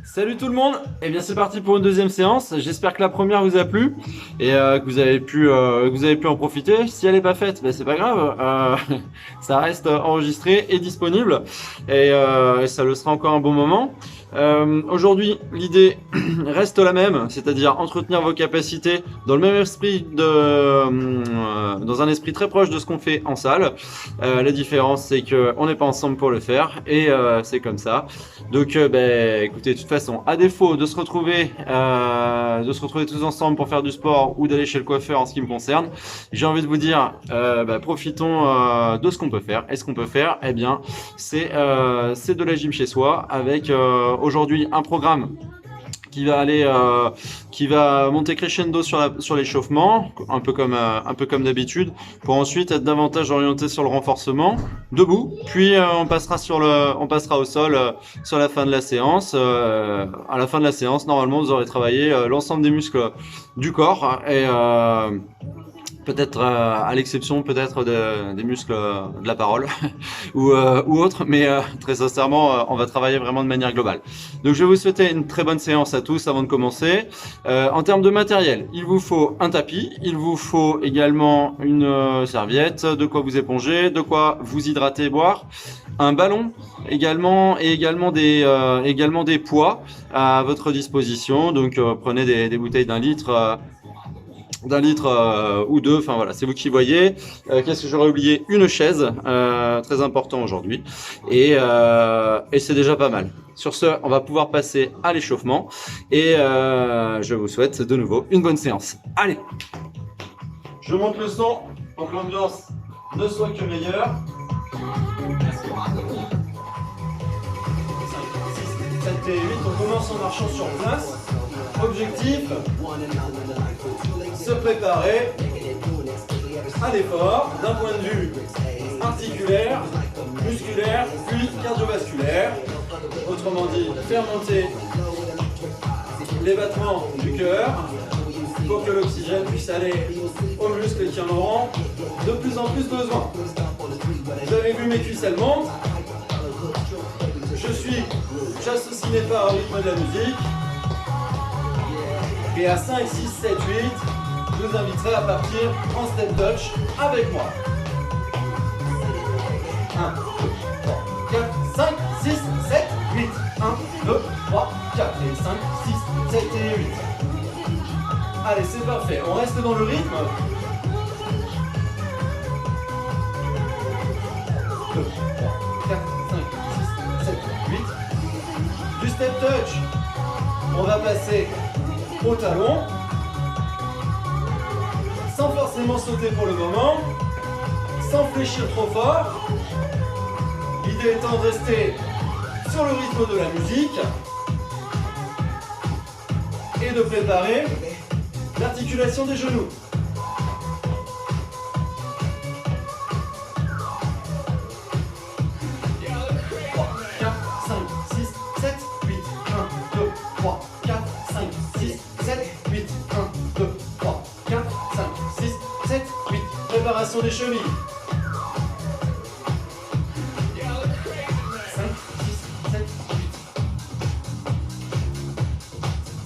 Salut tout le monde, et bien c'est parti pour une deuxième séance. J'espère que la première vous a plu et que vous avez pu en profiter. Si elle n'est pas faite, ben c'est pas grave, ça reste enregistré et disponible et ça le sera encore un bon moment. Aujourd'hui, l'idée reste la même, c'est-à-dire entretenir vos capacités dans le même esprit dans un esprit très proche de ce qu'on fait en salle. La différence, c'est que on n'est pas ensemble pour le faire et c'est comme ça. Donc, écoutez, de toute façon, à défaut de se retrouver tous ensemble pour faire du sport ou d'aller chez le coiffeur en ce qui me concerne, j'ai envie de vous dire, profitons de ce qu'on peut faire. Et ce qu'on peut faire, eh bien, c'est de la gym chez soi avec aujourd'hui un programme qui va monter crescendo sur l'échauffement, un peu comme d'habitude, pour ensuite être davantage orienté sur le renforcement, debout, puis on passera au sol sur la fin de la séance. À la fin de la séance, normalement, vous aurez travaillé l'ensemble des muscles du corps et peut-être à l'exception peut-être des muscles de la parole ou autre, mais très sincèrement, on va travailler vraiment de manière globale. Donc je vais vous souhaiter une très bonne séance à tous avant de commencer. En termes de matériel, il vous faut un tapis, il vous faut également une serviette, de quoi vous éponger, de quoi vous hydrater et boire, un ballon également et également des poids à votre disposition. Donc prenez des bouteilles d'un litre ou deux, enfin voilà, c'est vous qui voyez. Qu'est-ce que j'aurais oublié? Une chaise, très important aujourd'hui, et c'est déjà pas mal. Sur ce, on va pouvoir passer à l'échauffement, et je vous souhaite de nouveau une bonne séance. Allez, je monte le son pour que l'ambiance ne soit que meilleure. 5, 6, 7 et 8, on commence en marchant sur place. Objectif, se préparer à l'effort d'un point de vue articulaire, musculaire, puis cardiovasculaire. Autrement dit, faire monter les battements du cœur pour que l'oxygène puisse aller aux muscles qui en auront de plus en plus besoin. Vous avez vu mes cuisses, elles montent. J'associe mes pas au rythme de la musique. Et à 5, 6, 7, 8, je vous inviterai à partir en step touch avec moi. 1, 2, 3, 4, 5, 6, 7, 8. 1, 2, 3, 4 et 5, 6, 7 et 8. Allez, c'est parfait. On reste dans le rythme. 2, 3, 4, 5, 6, 7, 8. Du step touch, on va passer au talon, sans forcément sauter pour le moment, sans fléchir trop fort. L'idée étant de rester sur le rythme de la musique et de préparer l'articulation des genoux. 3, 4, 5, 6, 7, 8. 1, 2, 3, 4, 5, 6, 7, 8. 1, 2, 3, 4, 5, 6, 7, 8. Préparation des chevilles. 5, 6, 7, 8.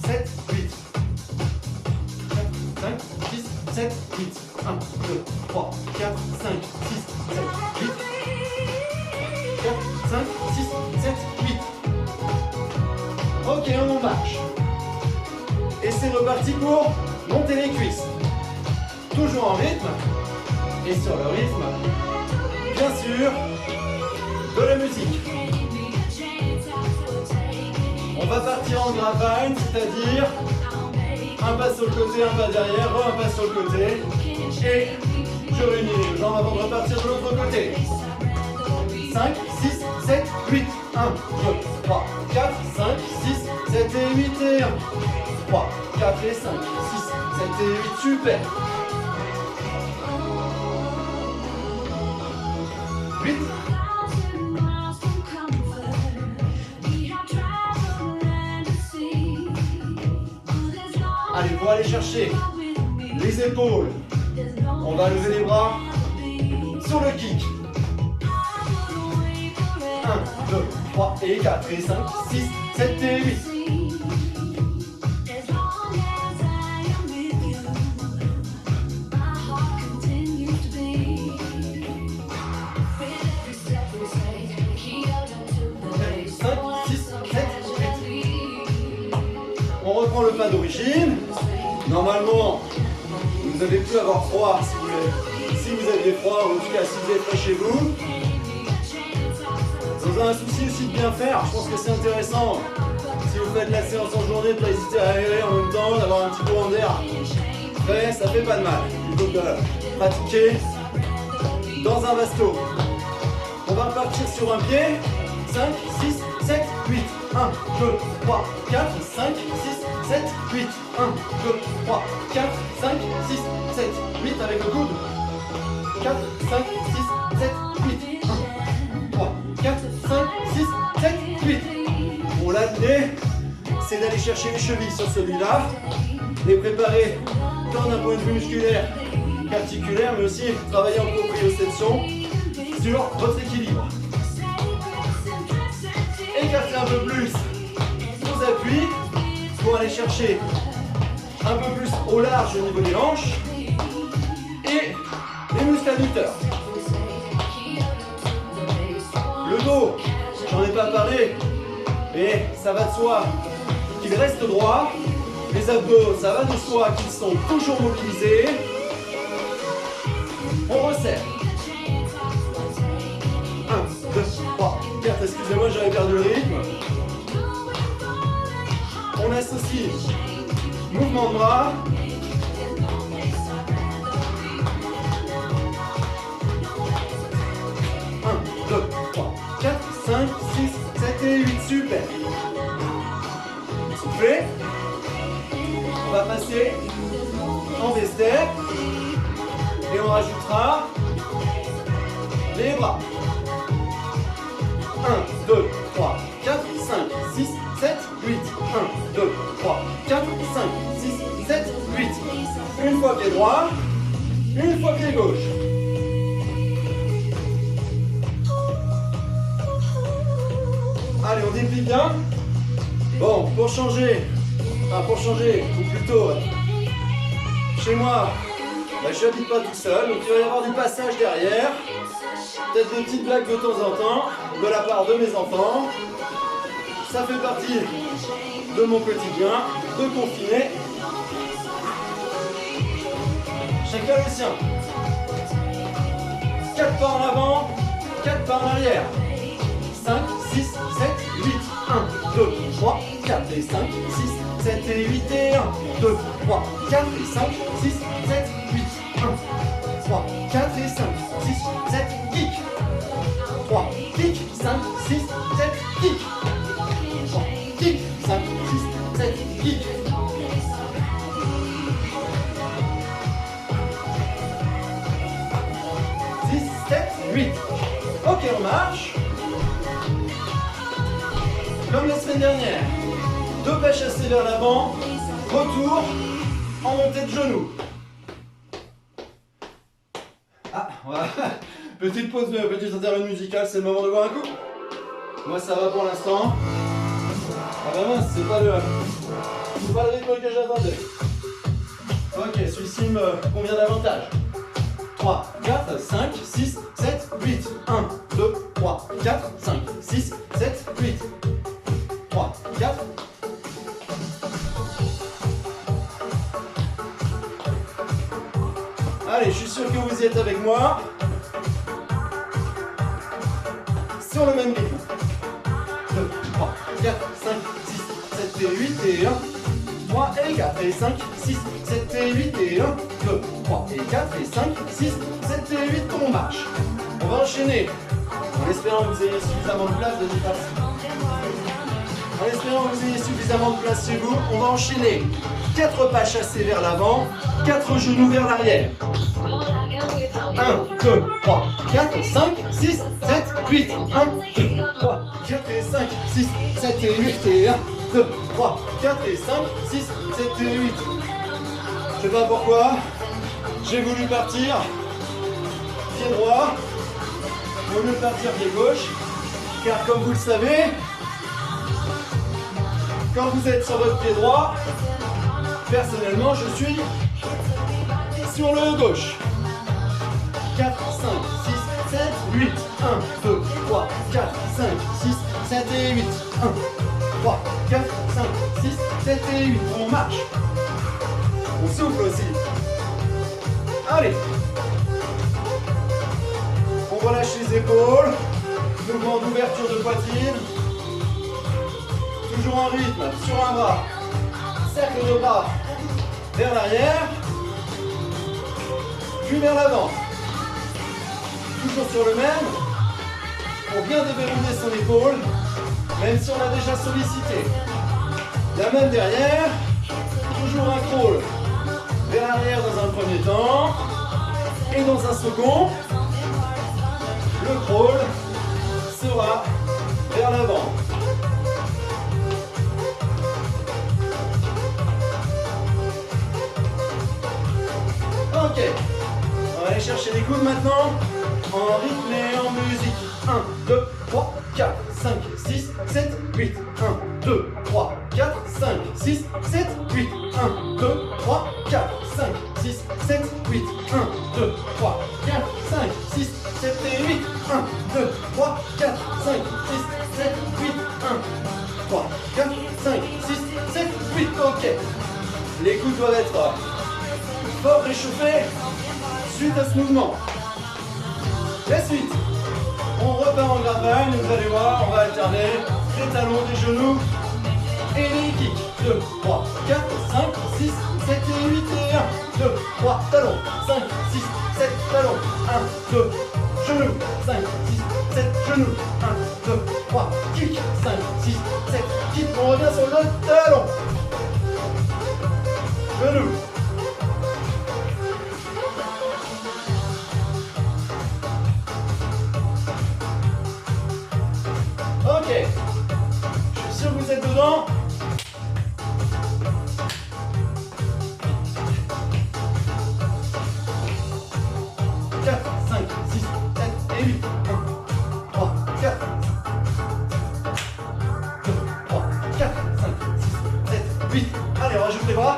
7, 8. 4, 5, 6, 7, 8. 1, 2, 3, 4, 5, 6, 7, 8. 4, 5, 6, 7, 8. Ok, on marche. Et c'est reparti pour monter les cuisses. Toujours en rythme. Et sur le rythme, bien sûr, de la musique. On va partir en grappine, c'est-à-dire un pas sur le côté, un pas derrière, un pas sur le côté. Et je réunis les jambes avant de repartir de l'autre côté. 5, 6, 7, 8. 1, 2, 3, 4, 5, 6, 7 et 8 et 1. 3, 4 et 5, 6, 7 et 8. Super. 8. Allez, pour aller chercher les épaules, on va lever les bras sur le kick. 1, 2, 3 et 4 et 5, 6, 7 et 8. On reprend le pas d'origine. Normalement, vous n'avez plus à avoir froid si vous aviez froid, ou en tout cas si vous êtes près chez vous. Vous avez un souci aussi de bien faire, je pense que c'est intéressant. Si vous faites la séance en journée, de ne pas hésiter à aérer en même temps, d'avoir un petit courant d'air. Mais ça fait pas de mal. Plutôt que de pratiquer dans un vasto. On va partir sur un pied. 5, 6, 7, 8. 1, 2, 3, 4, 5, 6, 7, 8. 1, 2, 3, 4, 5, 6, 7, 8 avec le coude. 4, 5, 6, 7, 8. 1, 3, 4, 5, 6, 7, 8. Bon, là, l'idée, c'est d'aller chercher les chevilles sur celui-là, les préparer tant d'un point de vue musculaire qu'articulaire, mais aussi travailler en proprioception sur votre équilibre. Écartez un peu plus vos appuis pour aller chercher un peu plus au large au niveau des hanches et les muscles adducteurs. Le dos, j'en ai pas parlé, mais ça va de soi qu'il reste droit. Les abdos, ça va de soi qu'ils sont toujours mobilisés. On resserre. 1, 2, 3, 4, excusez-moi, j'avais perdu le rythme. On associe mouvement de bras. Un, 2, 3, 4, 5, 6, 7 et 8, super. Soufflez. On va passer en V-step et on rajoutera les bras. 1, 2, 3, 4, 5, 6, 7, 8. 1, 2, 3, 4, 5, 6, 7, 8. Une fois pied droit, une fois pied gauche. Allez, on déplie bien. Bon, pour changer, ou plutôt chez moi, je n'habite pas tout seul, donc il va y avoir du passage derrière. Peut-être des petites blagues de temps en temps, de la part de mes enfants. Ça fait partie de mon quotidien, de confiner. Chacun le sien. 4 pas en avant, 4 pas en arrière. 5, 6, 7, 8. 1, 2, 3, 4 et 5, 6, 7 et 8 et 1, 2, 3, 4 et 5, 6, 7, 8. 1, 3, 4 et 5, 6, 7, kick. 3, kick, 5, 6, 7, kick. 3, kick, 5, 6, 7, kick. 6, 7, 8. Ok, on marche. Comme la semaine dernière, 2 pas chassés vers l'avant, retour en montée de genoux. Ah, voilà. Petite pause, petite interlude musicale, c'est le moment de boire un coup. Moi ça va pour l'instant. Ah bah mince, c'est pas le rythme que j'attendais. Ok, celui-ci me convient davantage. 3, 4, 5, 6, 7, 8. 1, 2, 3, 4, 5, 6, 7, 8. 3, 4. Allez, je suis sûr que vous y êtes avec moi. Sur le même rythme. 2, 3, 4, 5, 6, 7 et 8 et 1. 3 et 4 et 5, 6, 7 et 8 et 1. 2, 3 et 4 et 5, 6, 7 et 8 on marche. On va enchaîner. En espérant que vous ayez suffisamment de place de dépasse. En espérant que vous ayez suffisamment de place chez vous, on va enchaîner 4 pas chassés vers l'avant, 4 genoux vers l'arrière. 1, 2, 3, 4, 5, 6, 7, 8. 1, 2, 3, 4 et 5, 6, 7 et 8 et 1, 2, 3, 4 et 5, 6, 7 et 8. Je sais pas pourquoi, j'ai voulu partir pied droit, au lieu de partir pied gauche, Car comme vous le savez, quand vous êtes sur votre pied droit, personnellement je suis sur le gauche. 4, 5, 6, 7, 8. 1, 2, 3, 4, 5, 6, 7 et 8. 1, 3, 4, 5, 6, 7 et 8. On marche. On souffle aussi. Allez. On relâche les épaules. Mouvement d'ouverture de poitrine. Toujours en rythme sur un bras. Cercle de bras vers l'arrière. Puis vers l'avant. Toujours sur le même. Pour bien déverrouiller son épaule. Même si on l'a déjà sollicité. La main derrière. Toujours un crawl vers l'arrière dans un premier temps. Et dans un second, le crawl sera vers l'avant. Ok. On va aller chercher les coudes maintenant. En rythme et en musique. 1, 2, 3, 4, 5, 6, 7, 8. 1, 2, 3, 4, 5, 6, 7, 8. 1, 2, 3, 4, 5, 6, 7, 8. 1, 2, 3, 4, 5, 6, 7 et 8. 1, 2, 3, 4, 5, 6, 7, 8. 1, 3, 4, 5, 6, 7, 8. Ok. Les coudes doivent être fort réchauffés suite à ce mouvement. La suite. On repart en gravane, vous allez voir, on va alterner les talons, les genoux et les kicks. 2, 3, 4, 5, 6, 7 et 8 et 1, 2, 3, talons, 5, 6, 7, talons, 1, 2, genoux, 5, 6, 7, genoux, 1, 2, 3, kick, 5, 6, 7, kick, on revient sur le talon. Genoux. Ok, je suis sûr que vous êtes dedans. Quatre, 5, 6, 7 et 8. 1, 3, 4. 2, 3, 4, 5, 6, 7, 8. Allez, on rajoute les bras.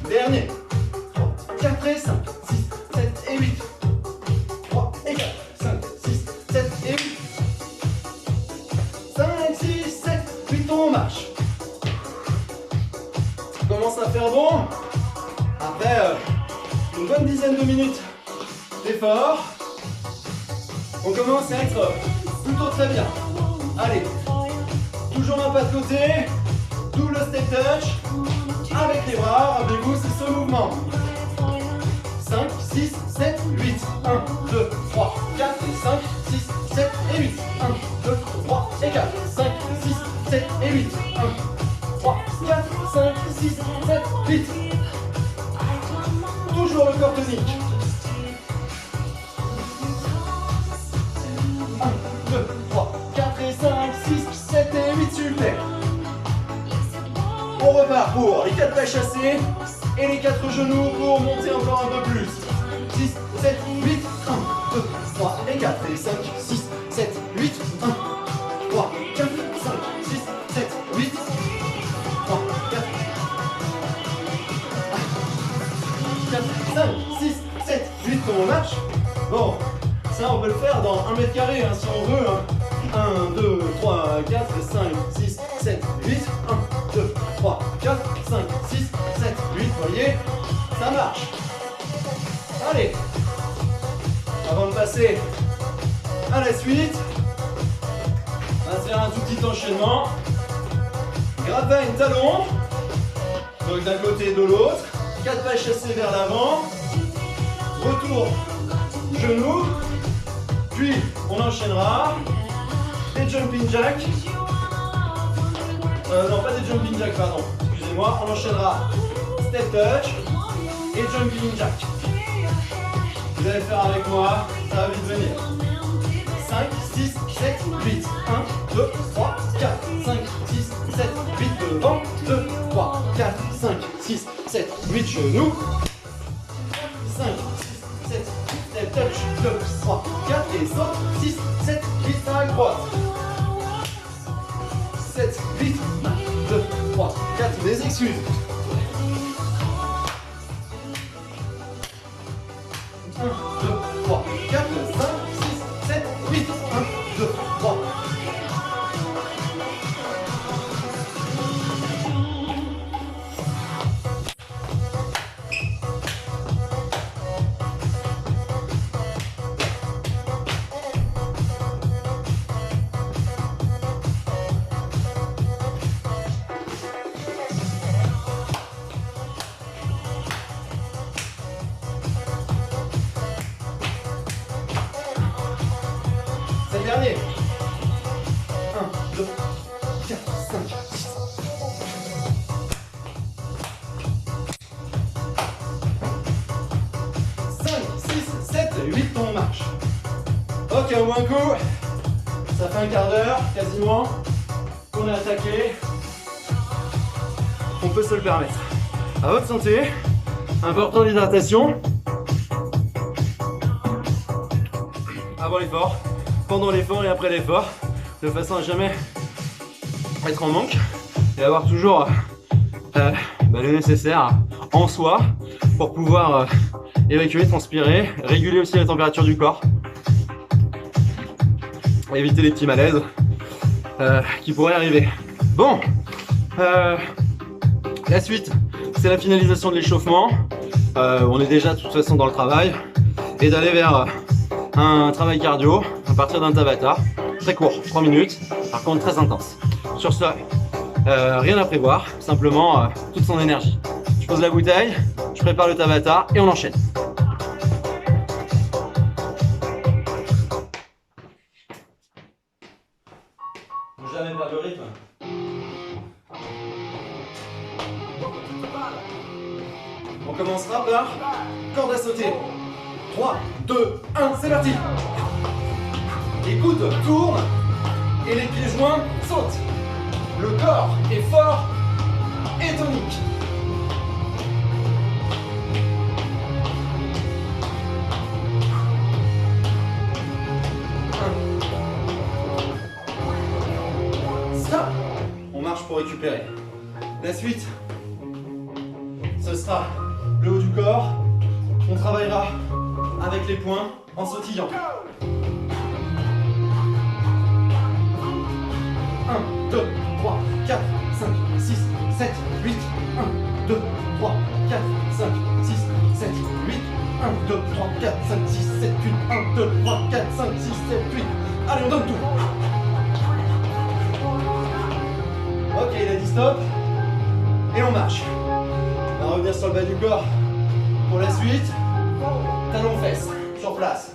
Dernier. 3, 4 et 5, 6, 7 et 8. 3 et 4, 5, 6, 7 et 8. 5, 6, 7, 8, on marche. On commence à faire bon. Après une bonne dizaine de minutes d'effort, on commence à être plutôt très bien. Allez, toujours un pas de côté, double step touch. Avec les bras, rappelez-vous, c'est ce mouvement. 5, 6, 7, 8. 1, 2, 3, 4, 5, 6, 7 et 8. 1, 2, 3 et 4, 5, 6, 7 et 8. 1, 3, 4, 5, 6, 7, 8. Toujours le corps tonique. 1, 2, 3, 4 et 5, 6, 7 et 8, super. On repart pour les 4 pas chassés et les 4 genoux pour monter encore un peu plus. 6, 7, 8, 1, 2, 3 et 4 et 5, 6, 7, 8, 1, 3, 4, 5, 6, 7, 8, 3, 4, 4, 5, 6, 7, 8, on marche. Bon, ça on peut le faire dans 1 mètre carré si on veut. 1, 2, 3, 4, 5, 6, 7, 8, 1, 2, 3, 4, 5, 6, 7, 8, vous voyez, ça marche. Allez, avant de passer à la suite, on va se faire un tout petit enchaînement. Gravane, talon, donc d'un côté et de l'autre, 4 pas chassés vers l'avant, retour, genou, puis on enchaînera des jumping jacks. Non, pas des jumping jacks, pardon. Excusez-moi, on enchaînera step touch et jumping jack. Vous allez faire avec moi, ça va vite venir. 5, 6, 7, 8. 1, 2, 3, 4, 5, 6, 7, 8. Devant. 2, 3, 4, 5, 6, 7, 8. Genoux. 5, 6, 7, 8. Step touch. 2, 3, 4. Et saute. 6, 7, 8. 5, droite. 7, 8. 1, 2, 3, 4. Des excuses. 1, 2, 3, 4, 5, 6, 7, 8. 1, 2, 3. C'est le dernier. 1, 2, 4, 5, 6. 5, 6, 7, 8, on marche. Ok, au moins un coup. Ça fait un quart d'heure, quasiment, qu'on est attaqué. On peut se le permettre. À votre santé. Important l'hydratation. Avant l'effort, pendant l'effort et après l'effort, de façon à jamais être en manque et avoir toujours le nécessaire en soi pour pouvoir évacuer, transpirer, réguler aussi la température du corps, éviter les petits malaises qui pourraient arriver. Bon, la suite, c'est la finalisation de l'échauffement. On est déjà de toute façon dans le travail et d'aller vers un travail cardio à partir d'un Tabata, très court, 3 minutes, par contre très intense. Sur ce, rien à prévoir, simplement toute son énergie. Je pose la bouteille, je prépare le Tabata et on enchaîne. Jamais perdre le rythme. On commencera par corde à sauter. 3, 2, 1, c'est parti. Les coudes tournent et les pieds joints sautent. Le corps est fort et tonique. Stop. On marche pour récupérer. La suite, ce sera le haut du corps. On travaillera avec les poings en sautillant. 1, 2, 3, 4, 5, 6, 7, 8. 1, 2, 3, 4, 5, 6, 7, 8. 1, 2, 3, 4, 5, 6, 7, 8. 1, 2, 3, 4, 5, 6, 7, 8. Allez, on donne tout. Ok, il a dit stop. Et on marche. On va revenir sur le bas du corps pour la suite. Talons fesses, sur place.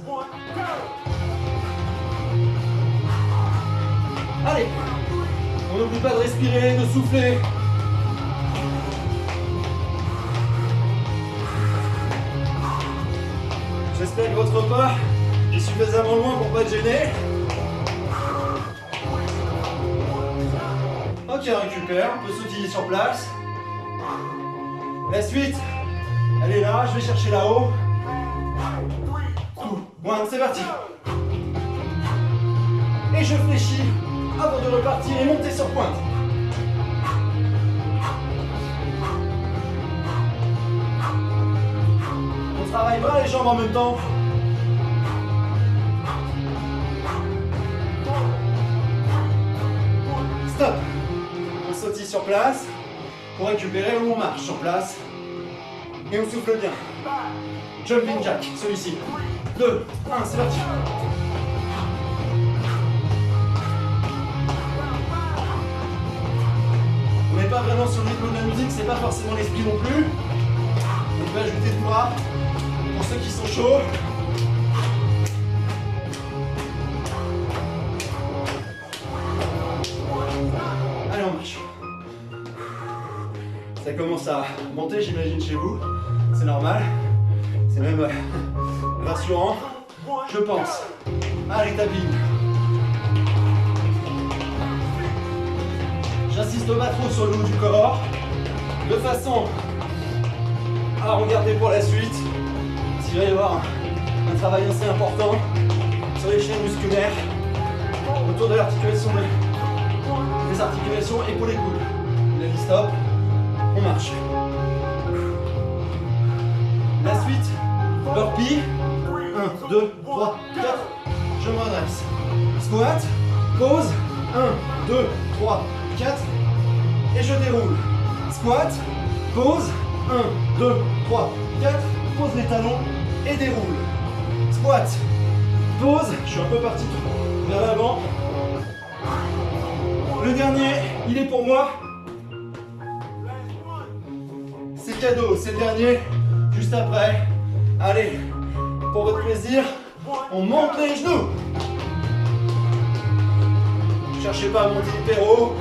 Allez, on n'oublie pas de respirer, de souffler. J'espère que votre repas est suffisamment loin pour pas être gêné. Ok, on récupère, on peut sautiller sur place. La suite, elle est là, je vais chercher là-haut. Bon, c'est parti. Et je fléchis avant de repartir et monter sur pointe. On travaille pas les jambes en même temps. Stop. On sautille sur place pour récupérer ou on marche sur place. Et on souffle bien. Jumping jack, celui-ci. 2, 1, c'est parti. On n'est pas vraiment sur le rythme de la musique, c'est pas forcément l'esprit non plus. On peut ajouter du bras pour ceux qui sont chauds. Allez, on marche. Ça commence à monter, j'imagine, chez vous. C'est normal. C'est même rassurant, je pense. Allez, tapping. J'insiste pas trop sur le haut du corps, de façon à regarder pour la suite s'il va y avoir un travail assez important sur les chaînes musculaires autour de l'articulation des articulations épaules et coudes. Il a dit stop, on marche. La suite, burpee. 1, 2, 3, 4. Je me redresse. Squat, pause. 1, 2, 3, 4. Et je déroule. Squat, pause. 1, 2, 3, 4. Pose les talons et déroule. Squat, pause. Je suis un peu parti vers l'avant. Le dernier, il est pour moi. C'est cadeau, c'est le dernier. Juste après. Allez, pour votre plaisir, on monte les genoux. Ne cherchez pas à monter hyper haut.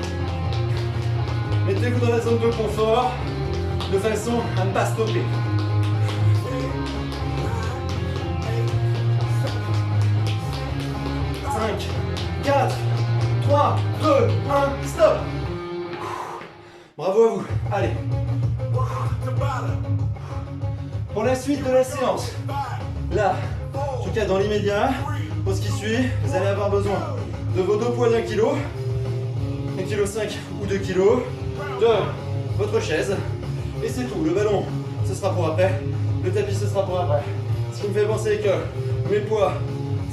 Mettez-vous dans la zone de confort de façon à ne pas stopper. 5, 4, 3, 2, 1, stop. Bravo à vous. Allez. Pour la suite de la séance, là, en tout cas dans l'immédiat, pour ce qui suit, vous allez avoir besoin de vos deux poids d'1 kg, 1,5 kg ou 2 kg, de votre chaise, et c'est tout. Le ballon, ce sera pour après, le tapis, ce sera pour après. Ce qui me fait penser que mes poids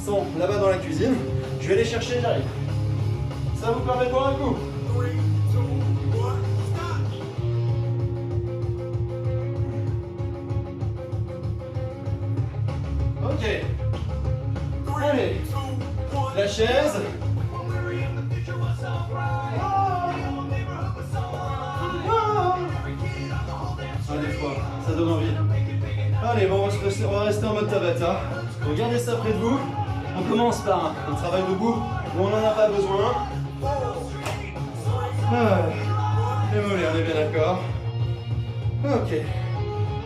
sont là-bas dans la cuisine, je vais les chercher, j'arrive. Ça vous permet de boire un coup. Ok. Allez. La chaise. Des fois, ça donne envie. Allez, bon, on va rester en mode Tabata. Regardez ça près de vous. On commence par un travail debout où on n'en a pas besoin. Les mollets, on est bien d'accord. Ok.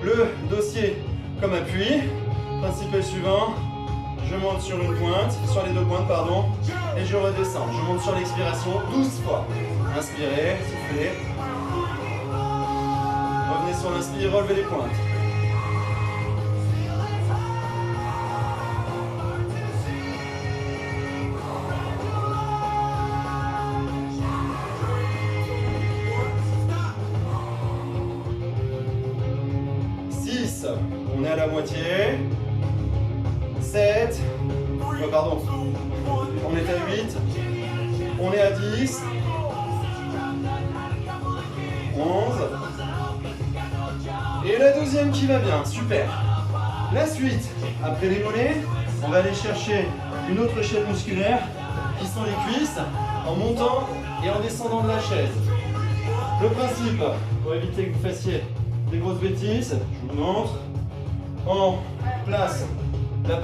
Le dossier comme appui. Principe est suivant. Je monte sur une pointe, sur les deux pointes, pardon, et je redescends. Je monte sur l'expiration 12 fois. Inspirez, soufflez. Revenez sur l'inspire, relevez les pointes. On est à la moitié. 7. Oh, pardon. On est à 8. On est à 10. 11. Et la deuxième qui va bien. Super. La suite, après les mollets, on va aller chercher une autre chaîne musculaire qui sont les cuisses en montant et en descendant de la chaise. Le principe, pour éviter que vous fassiez des grosses bêtises, je vous montre. On place la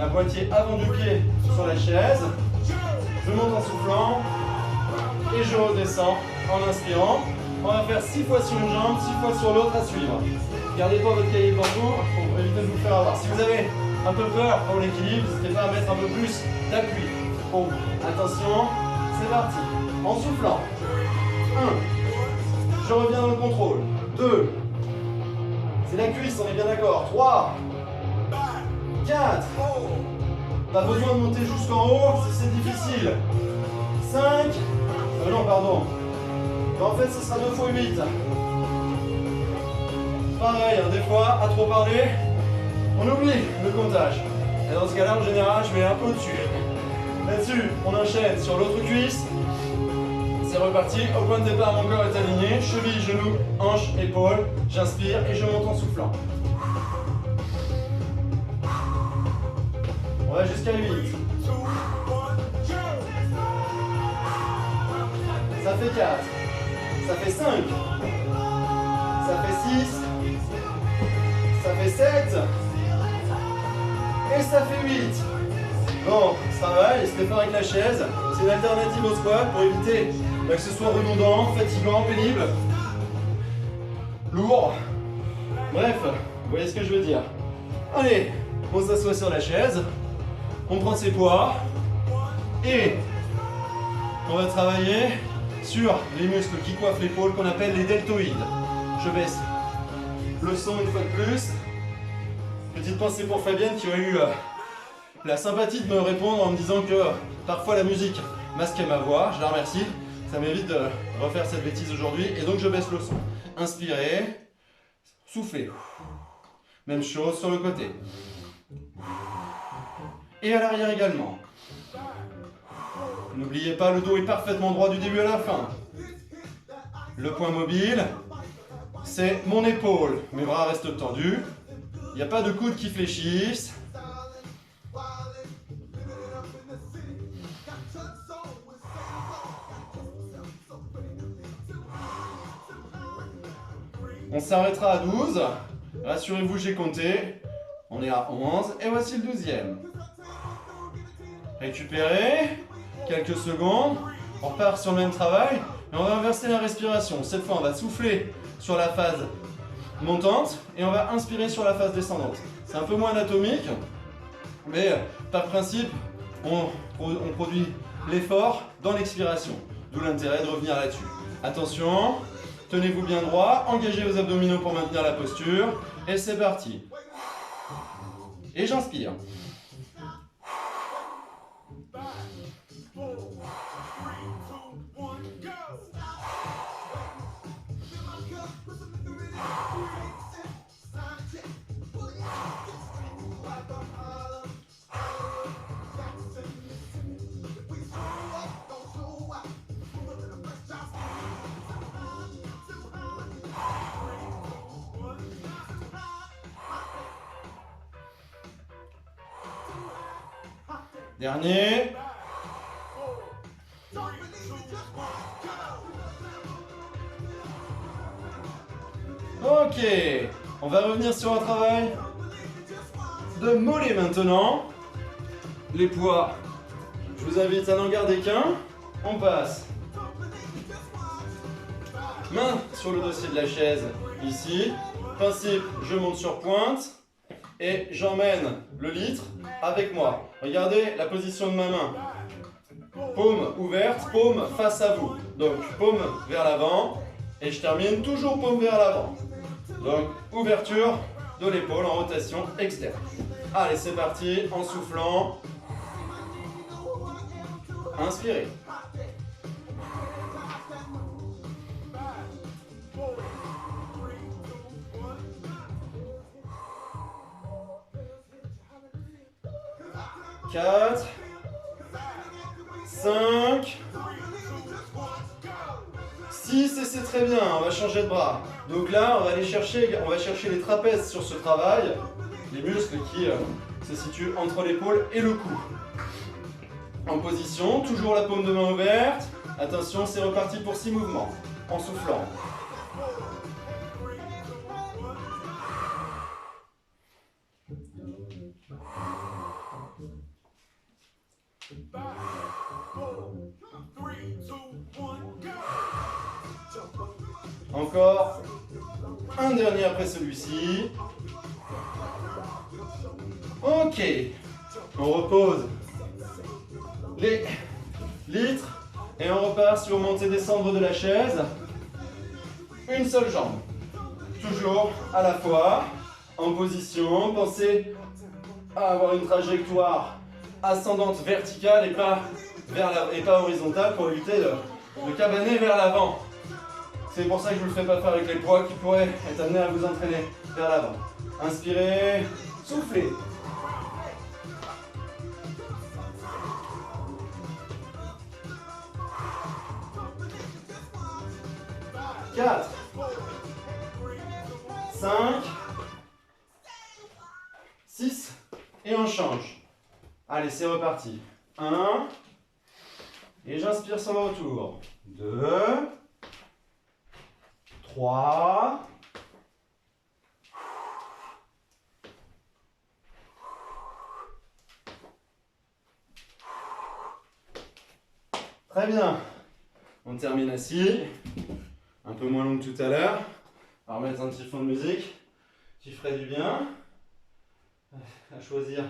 moitié avant du pied sur la chaise. Je monte en soufflant et je redescends en inspirant. On va faire 6 fois sur une jambe, 6 fois sur l'autre à suivre. Gardez pas votre cahier devant vous pour éviter de vous faire avoir. Si vous avez un peu peur pour l'équilibre, n'hésitez pas à mettre un peu plus d'appui. Bon, attention, c'est parti. En soufflant. 1. Je reviens dans le contrôle. 2. C'est la cuisse, on est bien d'accord. 3. 4. Pas besoin de monter jusqu'en haut si c'est difficile. 5. Non, pardon. En fait, ce sera 2 fois 8. Pareil, des fois, à trop parler, on oublie le comptage. Et dans ce cas-là, en général, je mets un peu au-dessus. Là-dessus, on enchaîne sur l'autre cuisse. C'est reparti. Au point de départ, mon corps est aligné. Cheville, genou, hanche, épaule. J'inspire et je monte en soufflant. On va jusqu'à 8. Ça fait 4. Ça fait 5. Ça fait 6. Ça fait 7. Et ça fait 8. Bon, ce travail, c'est fait avec la chaise. C'est une alternative au squat pour éviter que ce soit redondant, fatigant, pénible, lourd. Bref, vous voyez ce que je veux dire. Allez, on s'assoit sur la chaise. On prend ses poids et on va travailler sur les muscles qui coiffent l'épaule qu'on appelle les deltoïdes. Je baisse le son une fois de plus. Petite pensée pour Fabienne qui a eu la sympathie de me répondre en me disant que parfois la musique masquait ma voix. Je la remercie. Ça m'évite de refaire cette bêtise aujourd'hui. Et donc je baisse le son. Inspirez. Soufflez. Même chose sur le côté. Et à l'arrière également. N'oubliez pas, le dos est parfaitement droit du début à la fin. Le point mobile, c'est mon épaule. Mes bras restent tendus. Il n'y a pas de coudes qui fléchissent. On s'arrêtera à 12. Rassurez-vous, j'ai compté. On est à 11. Et voici le 12e. Récupérez. Quelques secondes. On repart sur le même travail. Et on va inverser la respiration. Cette fois, on va souffler sur la phase montante. Et on va inspirer sur la phase descendante. C'est un peu moins anatomique. Mais par principe, on produit l'effort dans l'expiration. D'où l'intérêt de revenir là-dessus. Attention. Tenez-vous bien droit, engagez vos abdominaux pour maintenir la posture. Et c'est parti. Et j'inspire. Dernier. Ok. On va revenir sur un travail de mollet maintenant. Les poids. Je vous invite à n'en garder qu'un. On passe. Main sur le dossier de la chaise. Ici. Principe, je monte sur pointe. Et j'emmène le litre avec moi. Regardez la position de ma main. Paume ouverte, paume face à vous. Donc paume vers l'avant. Et je termine toujours paume vers l'avant. Donc ouverture de l'épaule en rotation externe. Allez, c'est parti. En soufflant. Inspirez. Quatre, 5, 6 et c'est très bien, on va changer de bras. Donc là, on va chercher les trapèzes sur ce travail, les muscles qui se situent entre l'épaule et le cou. En position, toujours la paume de main ouverte. Attention, c'est reparti pour 6 mouvements, en soufflant. Encore un dernier après celui-ci. Ok. On repose les litres et on repart sur montée-descendre de la chaise. Une seule jambe. Toujours à la fois. En position. Pensez à avoir une trajectoire ascendante verticale et pas horizontale pour éviter de cabaner vers l'avant. C'est pour ça que je ne vous le fais pas faire avec les poids qui pourraient être amenés à vous entraîner vers l'avant. Inspirez, soufflez. Quatre, 5, 6 et on change. Allez, c'est reparti. 1 et j'inspire sur le retour. 2, 3, 4. Très bien. On termine assis. Un peu moins long que tout à l'heure. On va remettre un petit fond de musique qui ferait du bien. À choisir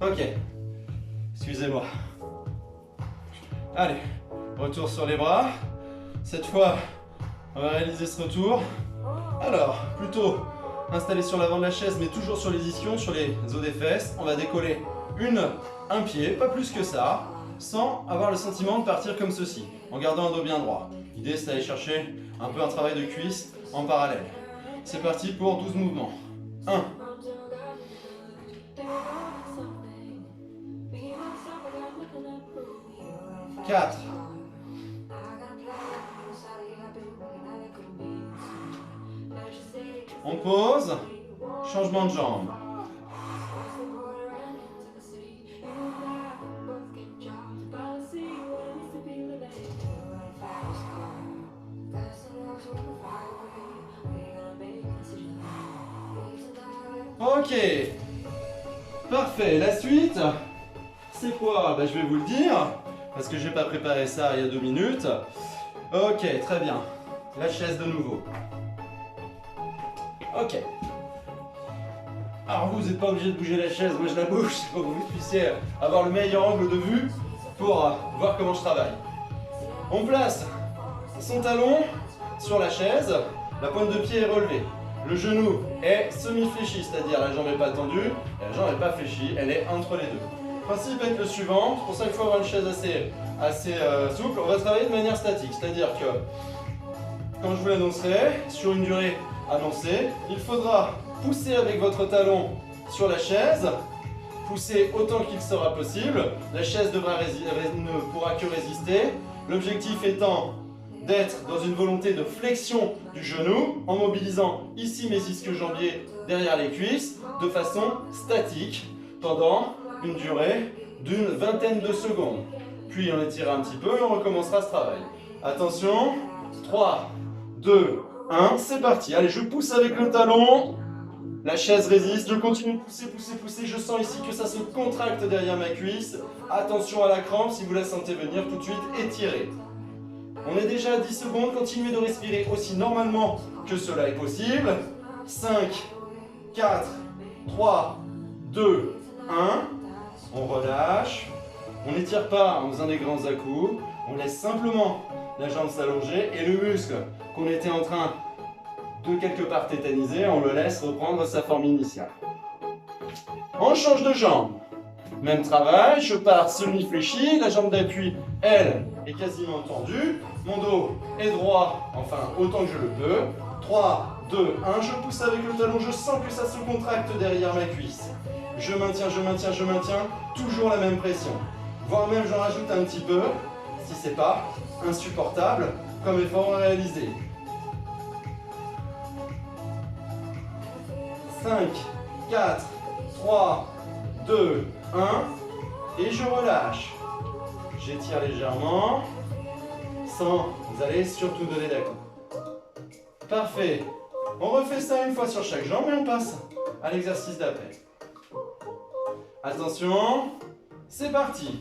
Ok. Excusez-moi. Allez, retour sur les bras. Cette fois, on va réaliser ce retour. Alors, plutôt installé sur l'avant de la chaise, mais toujours sur les ischions, sur les os des fesses. On va décoller un pied, pas plus que ça, sans avoir le sentiment de partir comme ceci, en gardant un dos bien droit. L'idée, c'est d'aller chercher un peu un travail de cuisse en parallèle. C'est parti pour 12 mouvements. 1. 4. 'On pose, changement de jambe. 'Ok. Parfait. La suite, c'est quoi? Je vais vous le dire, parce que j'ai pas préparé ça il y a 2 minutes. Ok, très bien. La chaise de nouveau. Ok. Alors vous n'êtes pas obligé de bouger la chaise, moi je la bouge pour que vous puissiez avoir le meilleur angle de vue pour voir comment je travaille. On place son talon sur la chaise, la pointe de pied est relevée. Le genou est semi-fléchi, c'est-à-dire la jambe n'est pas tendue et la jambe n'est pas fléchie, elle est entre les deux. Le principe est le suivant, c'est pour ça qu'il faut avoir une chaise assez souple. On va travailler de manière statique, c'est-à-dire que quand je vous l'annoncerai, sur une durée annoncée, il faudra pousser avec votre talon sur la chaise, pousser autant qu'il sera possible. La chaise ne pourra que résister. L'objectif étant d'être dans une volonté de flexion du genou en mobilisant ici mes ischio-jambiers derrière les cuisses de façon statique pendant une durée d'une vingtaine de secondes. Puis on étirera un petit peu et on recommencera ce travail. Attention, 3, 2, 1, c'est parti. Allez, je pousse avec le talon. La chaise résiste, je continue de pousser, pousser, pousser. Je sens ici que ça se contracte derrière ma cuisse. Attention à la crampe, si vous la sentez venir tout de suite, étirez. On est déjà à 10 secondes, continuez de respirer aussi normalement que cela est possible. 5, 4, 3, 2, 1. On relâche. On n'étire pas en faisant des grands à-coups. On laisse simplement la jambe s'allonger et le muscle qu'on était en train de quelque part tétaniser, on le laisse reprendre sa forme initiale. On change de jambe. Même travail, je pars semi-fléchi, la jambe d'appui, elle, est quasiment tendue. Mon dos est droit, enfin autant que je le peux. 3, 2, 1, je pousse avec le talon, je sens que ça se contracte derrière ma cuisse. Je maintiens, je maintiens, je maintiens, toujours la même pression. Voire même j'en rajoute un petit peu, si c'est pas insupportable comme effort à réaliser. 5, 4, 3, 2, 1, et je relâche. J'étire légèrement, sans aller surtout donner d'accord. Parfait. On refait ça une fois sur chaque jambe et on passe à l'exercice d'après. Attention, c'est parti.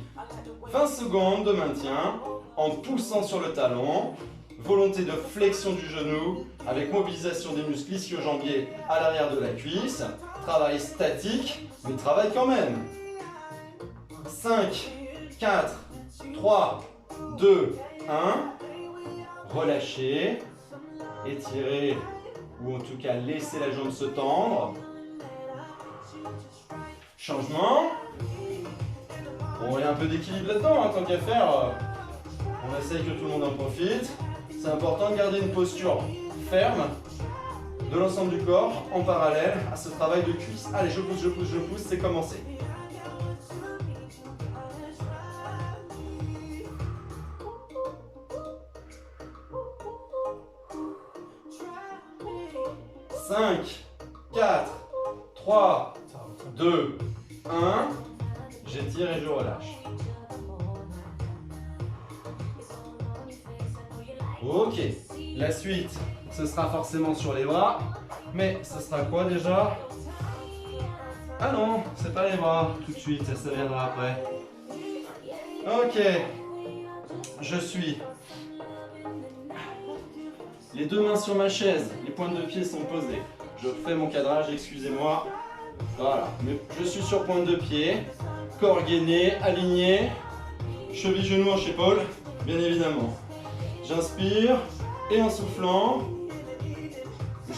20 secondes de maintien en poussant sur le talon. Volonté de flexion du genou avec mobilisation des muscles ischio-jambiers à l'arrière de la cuisse. Travail statique, mais travail quand même. 5, 4, 3, 2, 1. Relâchez. Étirez ou en tout cas laissez la jambe se tendre. Changement. Bon, il y a un peu d'équilibre là-dedans, hein, tant qu'à faire. On essaye que tout le monde en profite. C'est important de garder une posture ferme de l'ensemble du corps en parallèle à ce travail de cuisse. Allez, je pousse, je pousse, je pousse, c'est commencé. « 5, 4, 3, 2, 1. J'étire et je relâche. Ok, la suite, ce sera forcément sur les bras, mais ce sera quoi déjà? Ah non, c'est pas les bras, tout de suite, ça viendra après. Ok, je suis les deux mains sur ma chaise, les pointes de pied sont posées. Je fais mon cadrage, excusez-moi, Voilà, je suis sur pointe de pied, corps gainé, aligné, cheville, genou, hanche, épaule, bien évidemment. J'inspire et en soufflant,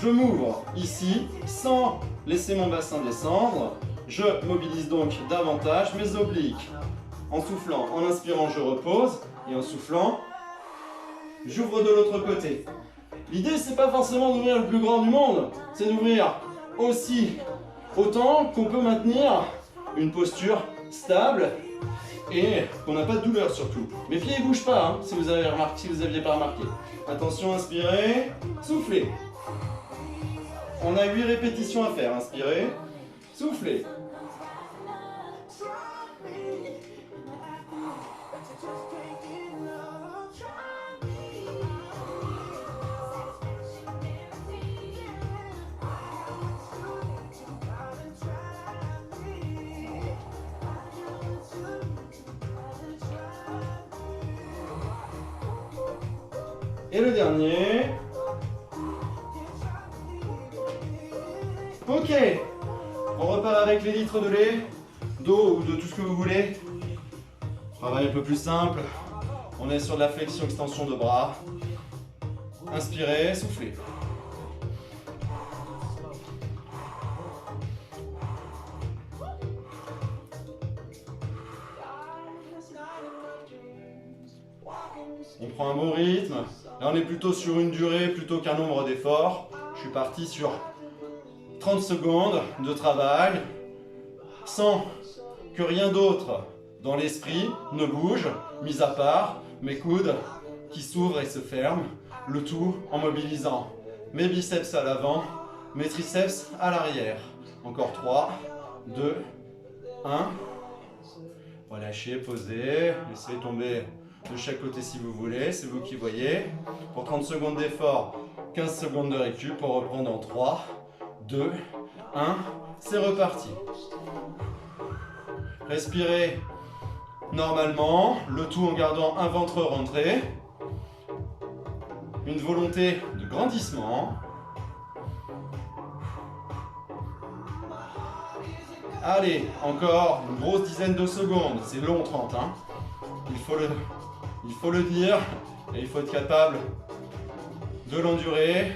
je m'ouvre ici sans laisser mon bassin descendre. Je mobilise donc davantage mes obliques. En soufflant, en inspirant, je repose et en soufflant, j'ouvre de l'autre côté. L'idée, c'est pas forcément d'ouvrir le plus grand du monde, c'est d'ouvrir aussi autant qu'on peut maintenir une posture stable et qu'on n'a pas de douleur surtout. Mes pieds ne bougent pas, hein, si vous n'aviez pas remarqué. Attention, inspirez, soufflez. On a 8 répétitions à faire. Inspirez, soufflez. Et le dernier. Ok. On repart avec les litres de lait, d'eau ou de tout ce que vous voulez. Travail un peu plus simple. On est sur de la flexion-extension de bras. Inspirez, soufflez. On prend un bon rythme. Là, on est plutôt sur une durée plutôt qu'un nombre d'efforts. Je suis parti sur 30 secondes de travail sans que rien d'autre dans l'esprit ne bouge, mis à part mes coudes qui s'ouvrent et se ferment, le tout en mobilisant mes biceps à l'avant, mes triceps à l'arrière. Encore 3, 2, 1. Relâchez, posez, laissez tomber de chaque côté si vous voulez, c'est vous qui voyez. Pour 30 secondes d'effort, 15 secondes de récup pour reprendre en 3, 2, 1, c'est reparti. Respirez normalement, le tout en gardant un ventre rentré. Une volonté de grandissement. Allez, encore une grosse dizaine de secondes, c'est long 30, hein. Il faut le dire et il faut être capable de l'endurer.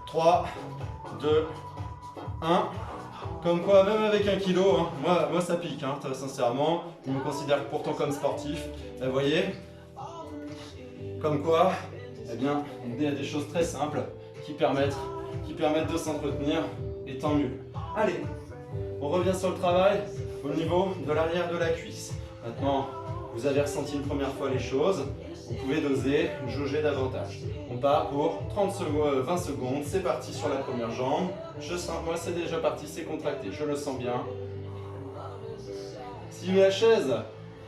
3, 2, 1. Comme quoi, même avec 1 kilo, hein, moi ça pique, hein, très sincèrement. Je me considère pourtant comme sportif. Vous voyez, comme quoi, eh bien, il y a des choses très simples qui permettent de s'entretenir, et tant mieux. Allez, on revient sur le travail au niveau de l'arrière de la cuisse. Maintenant, vous avez ressenti une première fois les choses, vous pouvez doser, jauger davantage. On part pour 20 secondes, c'est parti sur la première jambe. Je sens, moi c'est déjà parti, c'est contracté, je le sens bien. Si la chaise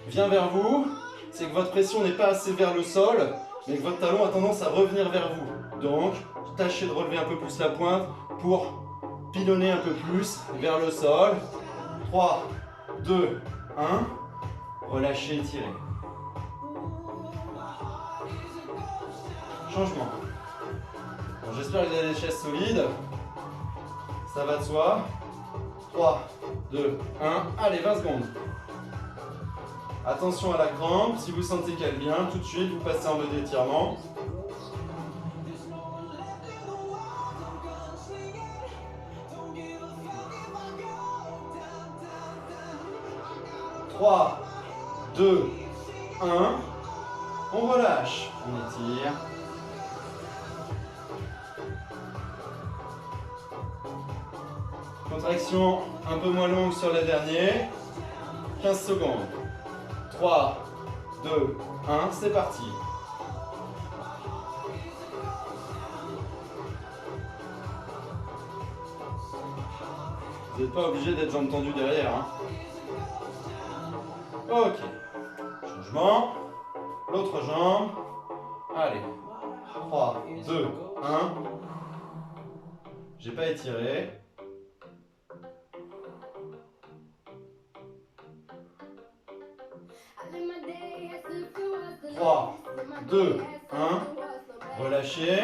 vient vers vous, c'est que votre pression n'est pas assez vers le sol, mais que votre talon a tendance à revenir vers vous. Donc, tâchez de relever un peu plus la pointe pour pilonner un peu plus vers le sol. 3, 2, 1. Relâchez, étirez. Changement. Bon, j'espère que vous avez des chaises solides. Ça va de soi. 3, 2, 1. Allez, 20 secondes. Attention à la crampe. Si vous sentez qu'elle vient, tout de suite, vous passez en mode étirement. « 3, 2, 1. On relâche. On étire. Contraction un peu moins longue sur le dernier. 15 secondes. 3, 2, 1. C'est parti. Vous n'êtes pas obligé d'être jambes tendues derrière, hein. Ok. Changement. L'autre jambe. Allez. 3, 2, 1. J'ai pas étiré. 3, 2, 1. Relâchez.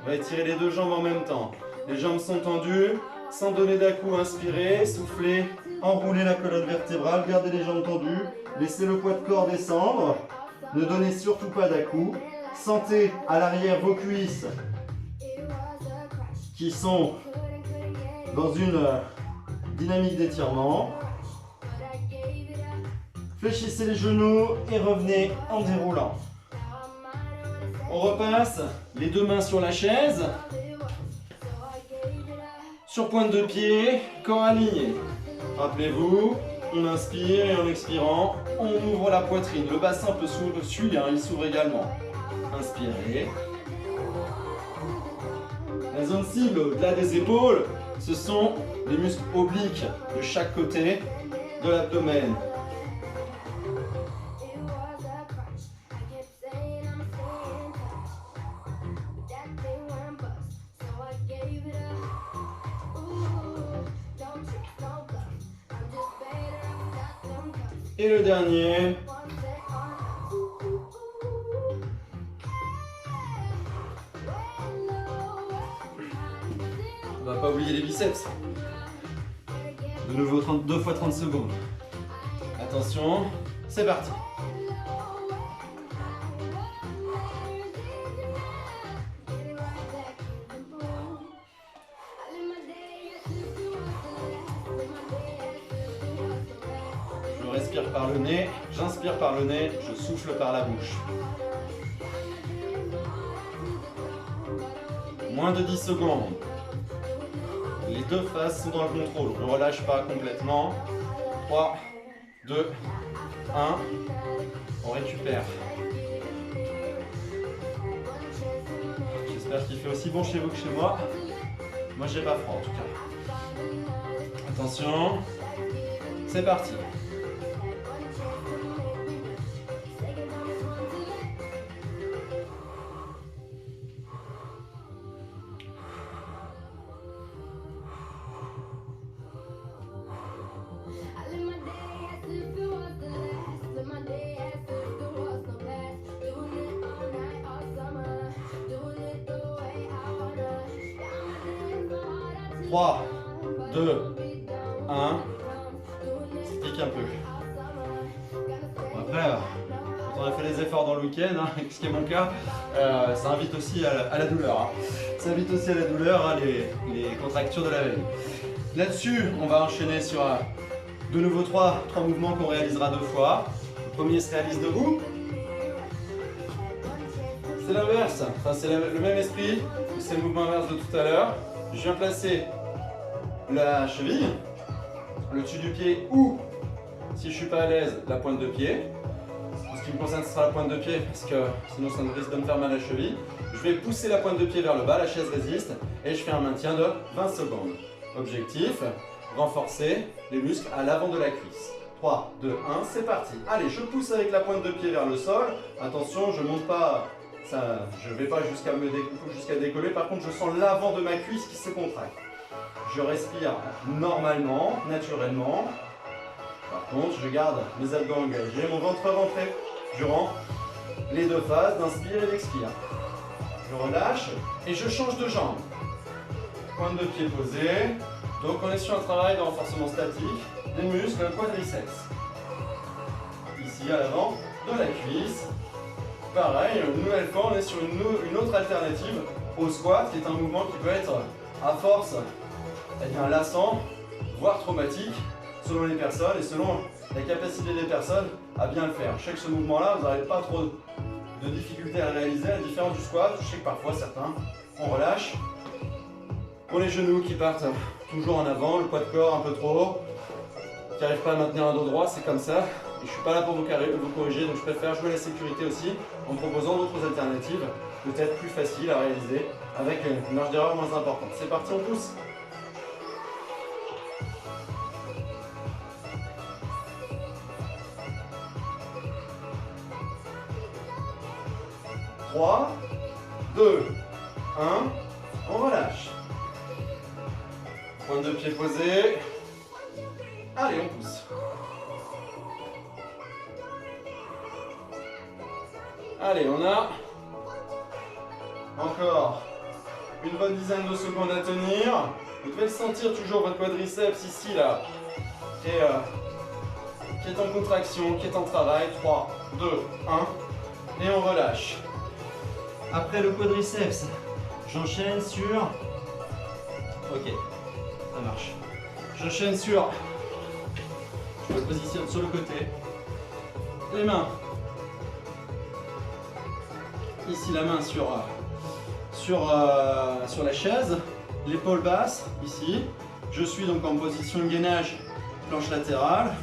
On va étirer les deux jambes en même temps. Les jambes sont tendues. Sans donner d'à-coups, inspirez, soufflez, enroulez la colonne vertébrale, gardez les jambes tendues, laissez le poids de corps descendre, ne donnez surtout pas d'à-coups. Sentez à l'arrière vos cuisses qui sont dans une dynamique d'étirement. Fléchissez les genoux et revenez en déroulant. On repasse les deux mains sur la chaise. Sur pointe de pied, corps aligné. Rappelez-vous, on inspire et en expirant, on ouvre la poitrine. Le bassin peut suivre, il s'ouvre également. Inspirez. La zone cible au-delà des épaules, ce sont les muscles obliques de chaque côté de l'abdomen. Et le dernier. On va pas oublier les biceps. De nouveau 2 fois 30 secondes. Attention, c'est parti. Je respire par le nez, j'inspire par le nez, je souffle par la bouche. Moins de 10 secondes. Les deux faces sont dans le contrôle. On ne relâche pas complètement. 3, 2, 1. On récupère. J'espère qu'il fait aussi bon chez vous que chez moi. Moi, j'ai pas froid en tout cas. Attention. C'est parti. Trois, 2, 1. Stick un peu. Bon, après, quand on a fait les efforts dans le week-end, hein, ce qui est mon cas, ça invite aussi à la douleur. Hein. Ça invite aussi à la douleur, hein, les contractures de la veine. Là-dessus, on va enchaîner sur de nouveau trois mouvements qu'on réalisera 2 fois. Le premier se réalise debout. C'est l'inverse, enfin, c'est le même esprit, c'est le mouvement inverse de tout à l'heure. Je viens placer la cheville, le dessus du pied ou, si je ne suis pas à l'aise, la pointe de pied. En ce qui me concerne, ce sera la pointe de pied parce que sinon ça risque de me faire mal à la cheville. Je vais pousser la pointe de pied vers le bas, la chaise résiste et je fais un maintien de 20 secondes. Objectif, renforcer les muscles à l'avant de la cuisse. 3, 2, 1, c'est parti. Allez, je pousse avec la pointe de pied vers le sol. Attention, je ne monte pas, je ne vais pas jusqu'à décoller. Par contre, je sens l'avant de ma cuisse qui se contracte. Je respire normalement, naturellement. Par contre, je garde mes abdos engagés, mon ventre rentré durant les 2 phases d'inspire et d'expire. Je relâche et je change de jambe. Pointe de pied posée. Donc on est sur un travail de renforcement statique des muscles quadriceps. Ici à l'avant de la cuisse. Pareil, une nouvelle fois, on est sur une autre alternative au squat, qui est un mouvement qui peut être à force lassant, voire traumatique, selon les personnes et selon la capacité des personnes à bien le faire. Je sais que ce mouvement-là, vous n'aurez pas trop de difficultés à le réaliser, à la différence du squat. Je sais que parfois certains, on relâche. Pour les genoux qui partent toujours en avant, le poids de corps un peu trop haut, qui n'arrive pas à maintenir un dos droit, c'est comme ça. Et je ne suis pas là pour vous corriger, donc je préfère jouer la sécurité aussi en proposant d'autres alternatives, peut-être plus faciles à réaliser, avec une marge d'erreur moins importante. C'est parti, on pousse. Trois, 2, 1, on relâche. Pointe de pied posée. Allez, on pousse. Allez, on a encore une bonne dizaine de secondes à tenir. Vous devez le sentir toujours, votre quadriceps ici, là, qui est en contraction, qui est en travail. 3, 2, 1. Et on relâche. Après le quadriceps, j'enchaîne sur... Ok, ça marche. J'enchaîne sur... Je me positionne sur le côté. Les mains. Ici, la main sur la chaise. L'épaule basse, ici. Je suis donc en position de gainage, planche latérale.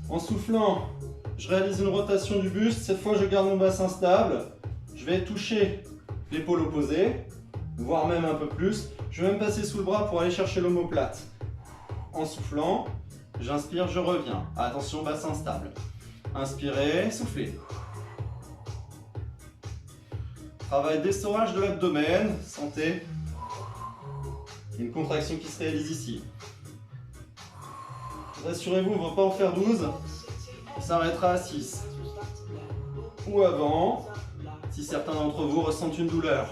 En soufflant, je réalise une rotation du buste. Cette fois, je garde mon bassin stable. Je vais toucher l'épaule opposée, voire même un peu plus. Je vais même passer sous le bras pour aller chercher l'omoplate. En soufflant, j'inspire, je reviens. Attention, bassin stable. Inspirez, soufflez. Travail d'essorage de l'abdomen. Sentez une contraction qui se réalise ici. Rassurez-vous, on ne va pas en faire 12. On s'arrêtera à 6. Ou avant, si certains d'entre vous ressentent une douleur.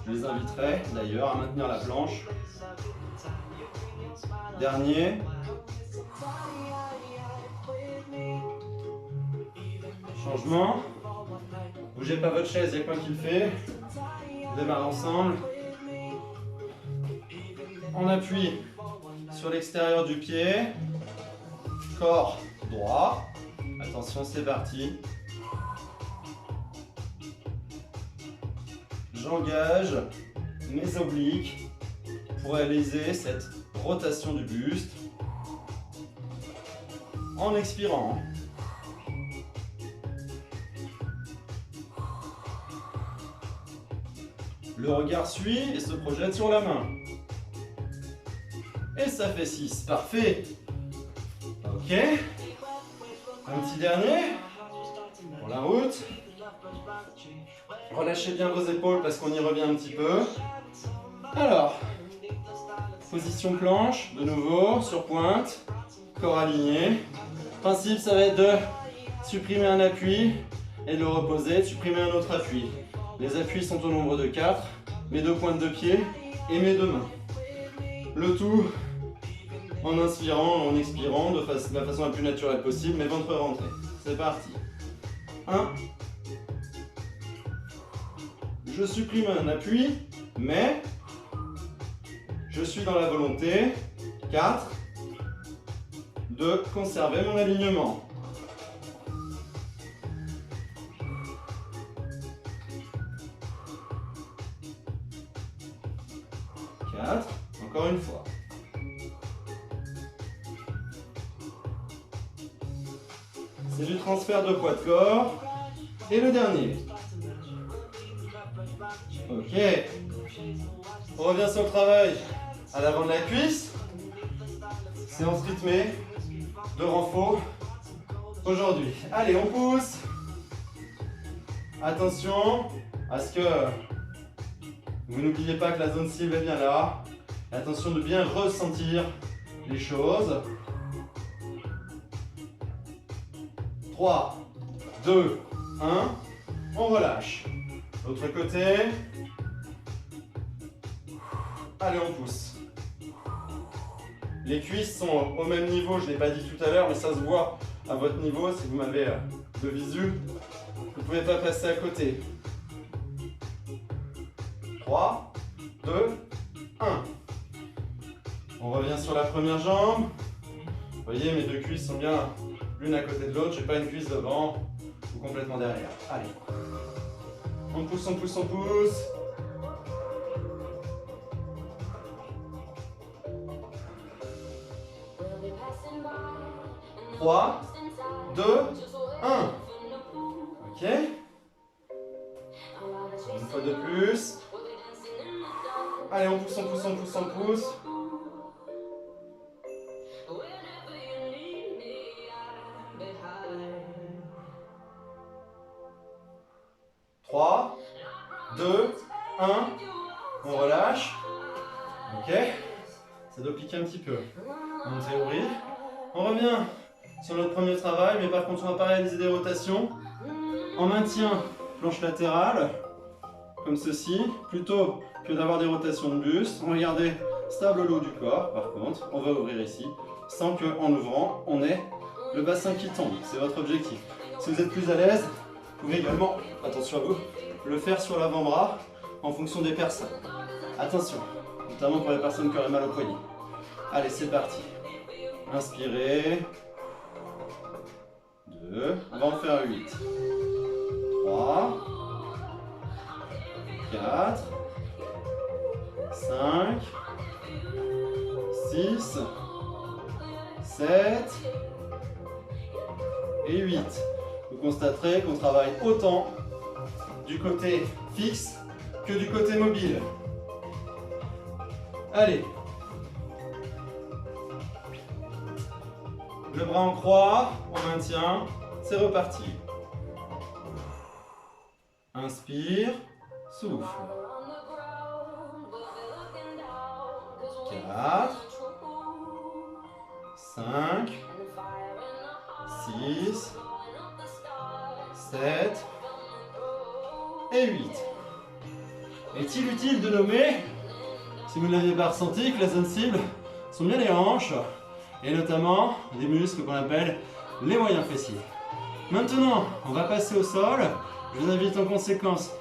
Je les inviterai d'ailleurs à maintenir la planche. Dernier. Changement. Bougez pas votre chaise, il y a quoi qui le fait. On démarre ensemble. On appuie sur l'extérieur du pied. Corps droit. Attention, c'est parti. J'engage mes obliques pour réaliser cette rotation du buste en expirant. Le regard suit et se projette sur la main. Et ça fait 6. Parfait. Ok. Un petit dernier. Pour la route. Relâchez bien vos épaules parce qu'on y revient un petit peu. Alors, position planche, de nouveau, sur pointe, corps aligné. Le principe, ça va être de supprimer un appui et de le reposer, de supprimer un autre appui. Les appuis sont au nombre de 4, mes deux pointes de pied et mes deux mains. Le tout en inspirant, en expirant de la façon la plus naturelle possible, mes ventres rentrés. C'est parti. 1. Je supprime un appui, mais je suis dans la volonté. 4. De conserver mon alignement. 4. Encore une fois. C'est du transfert de poids de corps. Et le dernier. Ok. On revient sur le travail à l'avant de la cuisse. Séance rythmée de renfort aujourd'hui. Allez, on pousse. Attention à ce que vous n'oubliez pas que la zone cible est bien là. Attention de bien ressentir les choses. 3, 2, 1. On relâche. L'autre côté. Allez, on pousse. Les cuisses sont au même niveau, je ne l'ai pas dit tout à l'heure, mais ça se voit à votre niveau. Si vous m'avez de visu, vous ne pouvez pas passer à côté. 3, 2, 1. On revient sur la première jambe. Vous voyez, mes deux cuisses sont bien l'une à côté de l'autre. Je n'ai pas une cuisse devant ou complètement derrière. Allez. On pousse, on pousse, on pousse. 3, 2, 1. Ok. Une fois de plus. Allez, on pousse, on pousse, on pousse, on pousse. 3, 2, 1. On relâche. Ok. Ça doit piquer un petit peu. En théorie. On revient sur notre premier travail, mais par contre on ne va pas réaliser des rotations. En maintien, planche latérale. comme ceci, plutôt que d'avoir des rotations de buste. On va garder stable le haut du corps, par contre, on va ouvrir ici, sans qu'en ouvrant, on ait le bassin qui tombe. C'est votre objectif. Si vous êtes plus à l'aise, vous pouvez également, attention à vous, le faire sur l'avant-bras en fonction des personnes. Attention, notamment pour les personnes qui auraient mal au poignet. Allez, c'est parti. Inspirez. 2, on va en faire 8. 3, 4, 5, 6, 7 et 8. Vous constaterez qu'on travaille autant du côté fixe que du côté mobile. Allez. Le bras en croix, on maintient, c'est reparti. Inspire, souffle. 4, 5, 6, 7 et 8. Est-il utile de nommer, si vous ne l'aviez pas ressenti, que la zone cible sont bien les hanches et notamment des muscles qu'on appelle les moyens fessiers. Maintenant, on va passer au sol. Je vous invite en conséquence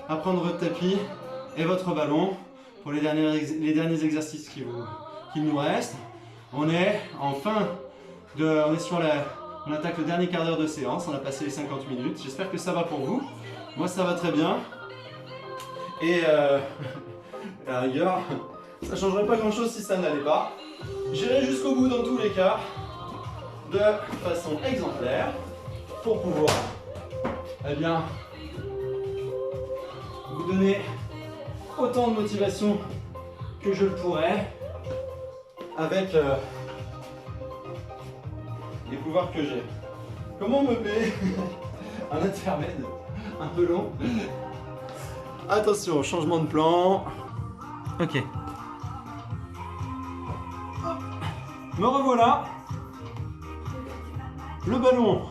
à prendre votre tapis et votre ballon pour les derniers exercices qui nous restent. On est en on attaque le dernier quart d'heure de séance. On a passé les 50 minutes. J'espère que ça va pour vous. Moi, ça va très bien. Et à la rigueur, ça ne changerait pas grand-chose si ça n'allait pas. J'irai jusqu'au bout dans tous les cas, de façon exemplaire, pour pouvoir, eh bien, vous donner autant de motivation que je le pourrais avec les pouvoirs que j'ai. Comment me paie un intermède un peu long? Attention, changement de plan. Ok. Me revoilà. Le ballon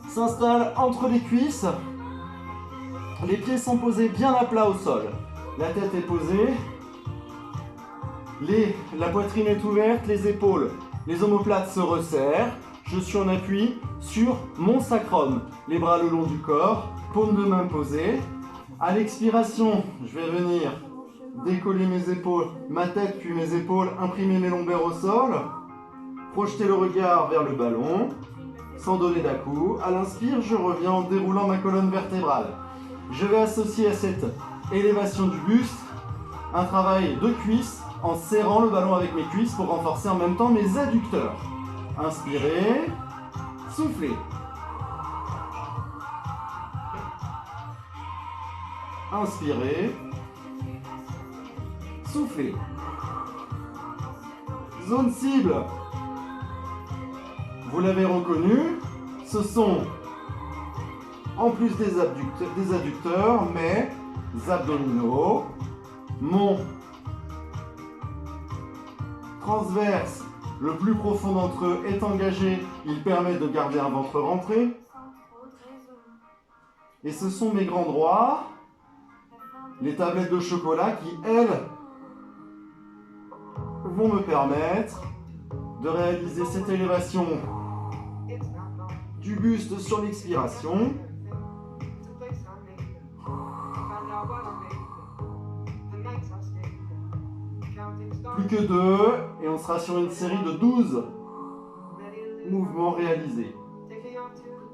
s'installe entre les cuisses. Les pieds sont posés bien à plat au sol. La tête est posée. La poitrine est ouverte, les épaules, les omoplates se resserrent. Je suis en appui sur mon sacrum. Les bras le long du corps, paume de main posée. À l'expiration, je vais venir décoller mes épaules, ma tête puis mes épaules, imprimer mes lombaires au sol. Projeter le regard vers le ballon, sans donner d'à-coup. À l'inspire, je reviens en déroulant ma colonne vertébrale. Je vais associer à cette élévation du buste un travail de cuisses en serrant le ballon avec mes cuisses pour renforcer en même temps mes adducteurs. Inspirez, soufflez. Inspirez, soufflez. Zone cible. Vous l'avez reconnu, ce sont en plus des adducteurs, mes abdominaux, mon transverse, le plus profond d'entre eux est engagé, il permet de garder un ventre rentré. Et ce sont mes grands droits, les tablettes de chocolat qui, elles, vont me permettre de réaliser cette élévation du buste sur l'expiration. Plus que 2, et on sera sur une série de 12 mouvements réalisés.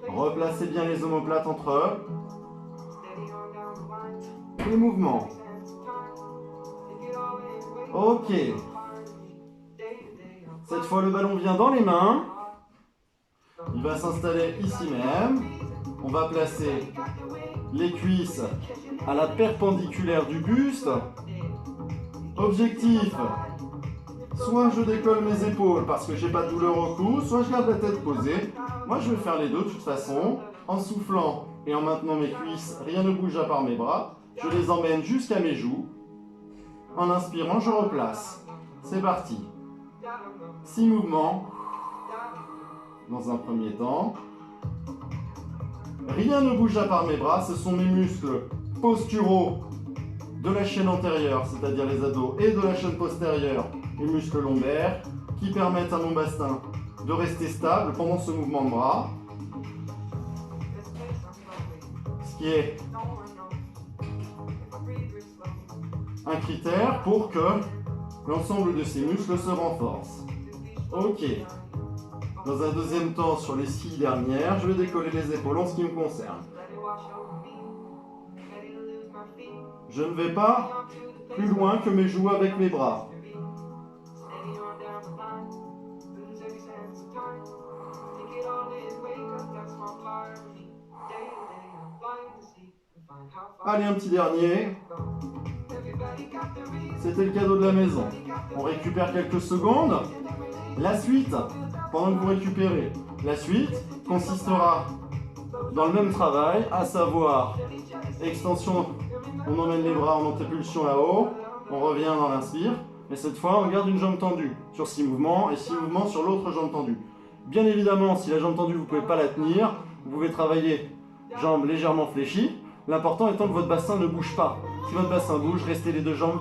Replacez bien les omoplates entre eux. Les mouvements. Ok. Cette fois, le ballon vient dans les mains. Il va s'installer ici même. On va placer les cuisses à la perpendiculaire du buste. Objectif, soit je décolle mes épaules parce que j'ai pas de douleur au cou, soit je garde la tête posée. Moi, je vais faire les deux de toute façon. En soufflant et en maintenant mes cuisses, rien ne bouge à part mes bras. Je les emmène jusqu'à mes joues. En inspirant, je replace. C'est parti. 6 mouvements. Dans un premier temps. Rien ne bouge à part mes bras. Ce sont mes muscles posturaux de la chaîne antérieure, c'est-à-dire les abdos, et de la chaîne postérieure, les muscles lombaires, qui permettent à mon bassin de rester stable pendant ce mouvement de bras. Ce qui est un critère pour que l'ensemble de ces muscles se renforce. Ok. Dans un deuxième temps, sur les 6 dernières, je vais décoller les épaules en ce qui me concerne. Je ne vais pas plus loin que mes joues avec mes bras. Allez, un petit dernier. C'était le cadeau de la maison. On récupère quelques secondes. La suite, pendant que vous récupérez, la suite consistera dans le même travail, à savoir extension, on emmène les bras en antépulsion là-haut, on revient dans l'inspire, mais cette fois on garde une jambe tendue sur 6 mouvements et 6 mouvements sur l'autre jambe tendue. Bien évidemment, si la jambe tendue vous ne pouvez pas la tenir, vous pouvez travailler jambes légèrement fléchies, l'important étant que votre bassin ne bouge pas. Si votre bassin bouge, restez les deux jambes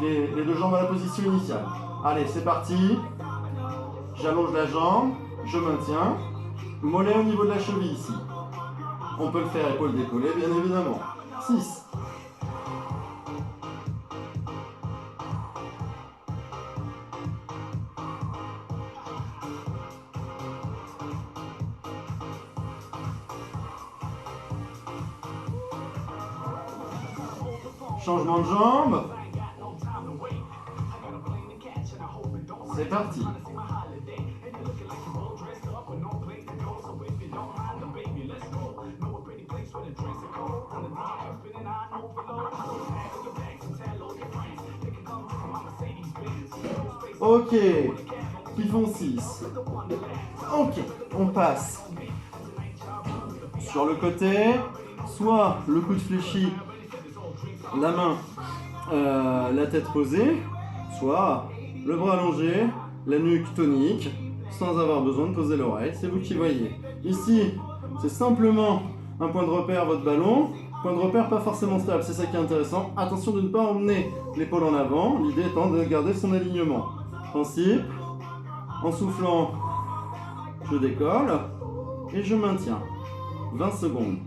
dans la position initiale. Allez, c'est parti. J'allonge la jambe, je maintiens. Mollet au niveau de la cheville ici. On peut le faire épaule décollée, bien évidemment. 6. Changement de jambe. C'est parti. Ok, qui font 6. Ok, on passe sur le côté, soit le coude fléchi, la main, la tête posée, soit le bras allongé, la nuque tonique, sans avoir besoin de poser l'oreille, c'est vous qui voyez. Ici, c'est simplement un point de repère, votre ballon. Point de repère pas forcément stable, c'est ça qui est intéressant. Attention de ne pas emmener l'épaule en avant, l'idée étant de garder son alignement. Principe, en soufflant, je décolle et je maintiens. 20 secondes.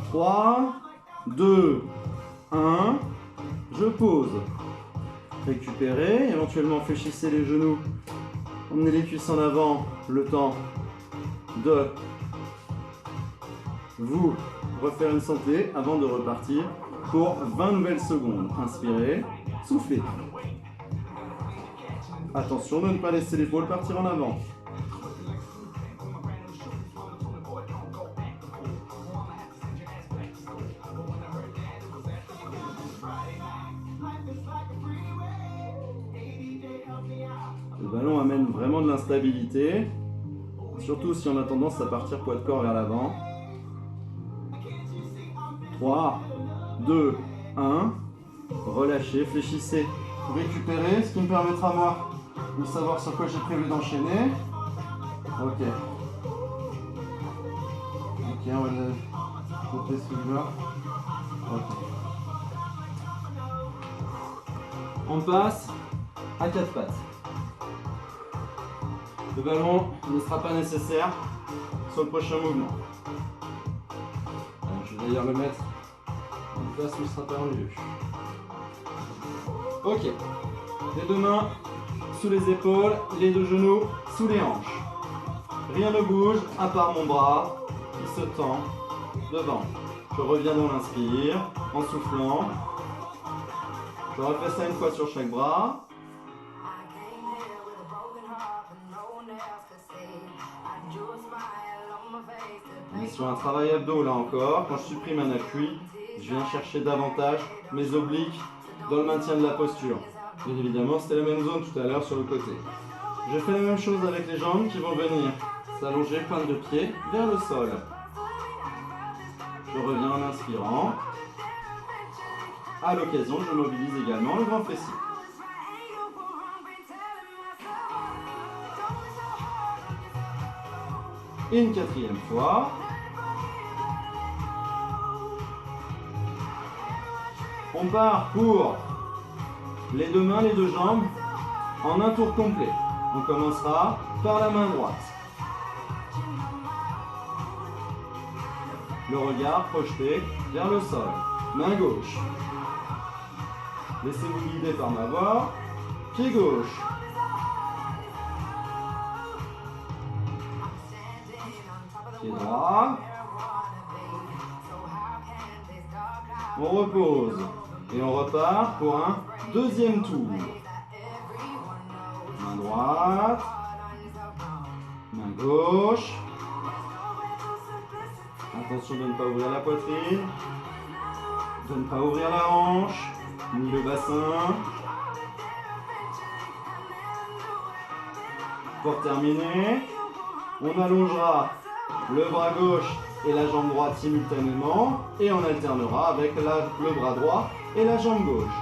Trois, 2, 1, je pose. Récupérez, éventuellement fléchissez les genoux, emmenez les cuisses en avant, le temps de vous refaire une santé avant de repartir pour 20 nouvelles secondes. Inspirez, soufflez. Attention de ne pas laisser l'épaule partir en avant. Le ballon amène vraiment de l'instabilité, surtout si on a tendance à partir poids de corps vers l'avant. 3, 2, 1, relâchez, fléchissez, récupérez, ce qui me permettra moi de savoir sur quoi j'ai prévu d'enchaîner. Ok. Ok, on va le couper celui-là. Ok. On passe à 4 pattes. Le ballon ne sera pas nécessaire sur le prochain mouvement. Alors, je vais d'ailleurs le mettre en place où il sera pas en milieu. Ok. Les deux mains sous les épaules, les deux genoux sous les hanches. Rien ne bouge à part mon bras qui se tend devant. Je reviens dans l'inspire en soufflant. Je refais ça une fois sur chaque bras. On est sur un travail abdos là encore. Quand je supprime un appui, je viens chercher davantage mes obliques dans le maintien de la posture. Bien évidemment, c'était la même zone tout à l'heure sur le côté. Je fais la même chose avec les jambes qui vont venir s'allonger pointe de pied vers le sol. Je reviens en inspirant. À l'occasion, je mobilise également le grand fessier. Et une quatrième fois. On part pour les deux mains, les deux jambes en un tour complet. On commencera par la main droite. Le regard projeté vers le sol. Main gauche. Laissez-vous guider par ma voix. Pied gauche. Pied droit. On repose. Et on repart pour un deuxième tour. Main droite. Main gauche. Attention de ne pas ouvrir la poitrine, de ne pas ouvrir la hanche, ni le bassin. Pour terminer, on allongera le bras gauche et la jambe droite simultanément et on alternera avec le bras droit et la jambe gauche.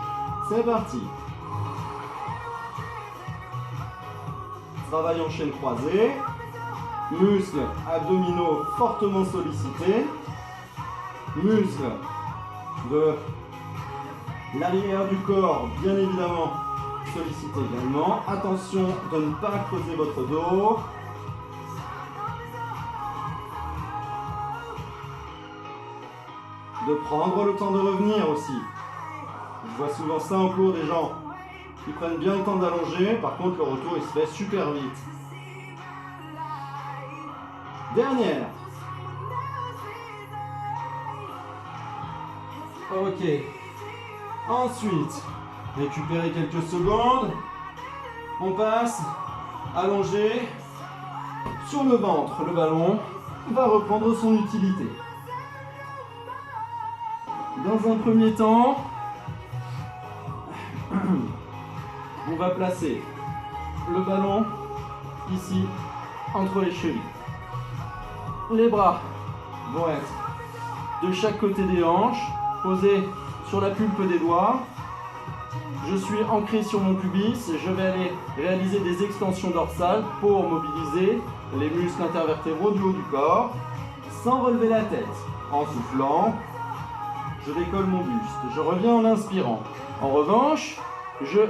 C'est parti. Travail en chaîne croisée. Muscles abdominaux fortement sollicités. Muscles de l'arrière du corps, bien évidemment, sollicités également. Attention de ne pas creuser votre dos. De prendre le temps de revenir aussi. Je vois souvent ça en cours, des gens qui prennent bien le temps d'allonger. Par contre, le retour, il se fait super vite. Dernière. Ok. Ensuite, récupérez quelques secondes. On passe allongé sur le ventre. Le ballon va reprendre son utilité. Dans un premier temps, on va placer le ballon ici entre les chevilles. Les bras vont être de chaque côté des hanches, posés sur la pulpe des doigts. Je suis ancré sur mon pubis. Je vais aller réaliser des extensions dorsales pour mobiliser les muscles intervertébraux du haut du corps, sans relever la tête. En soufflant, je décolle mon buste. Je reviens en inspirant. En revanche,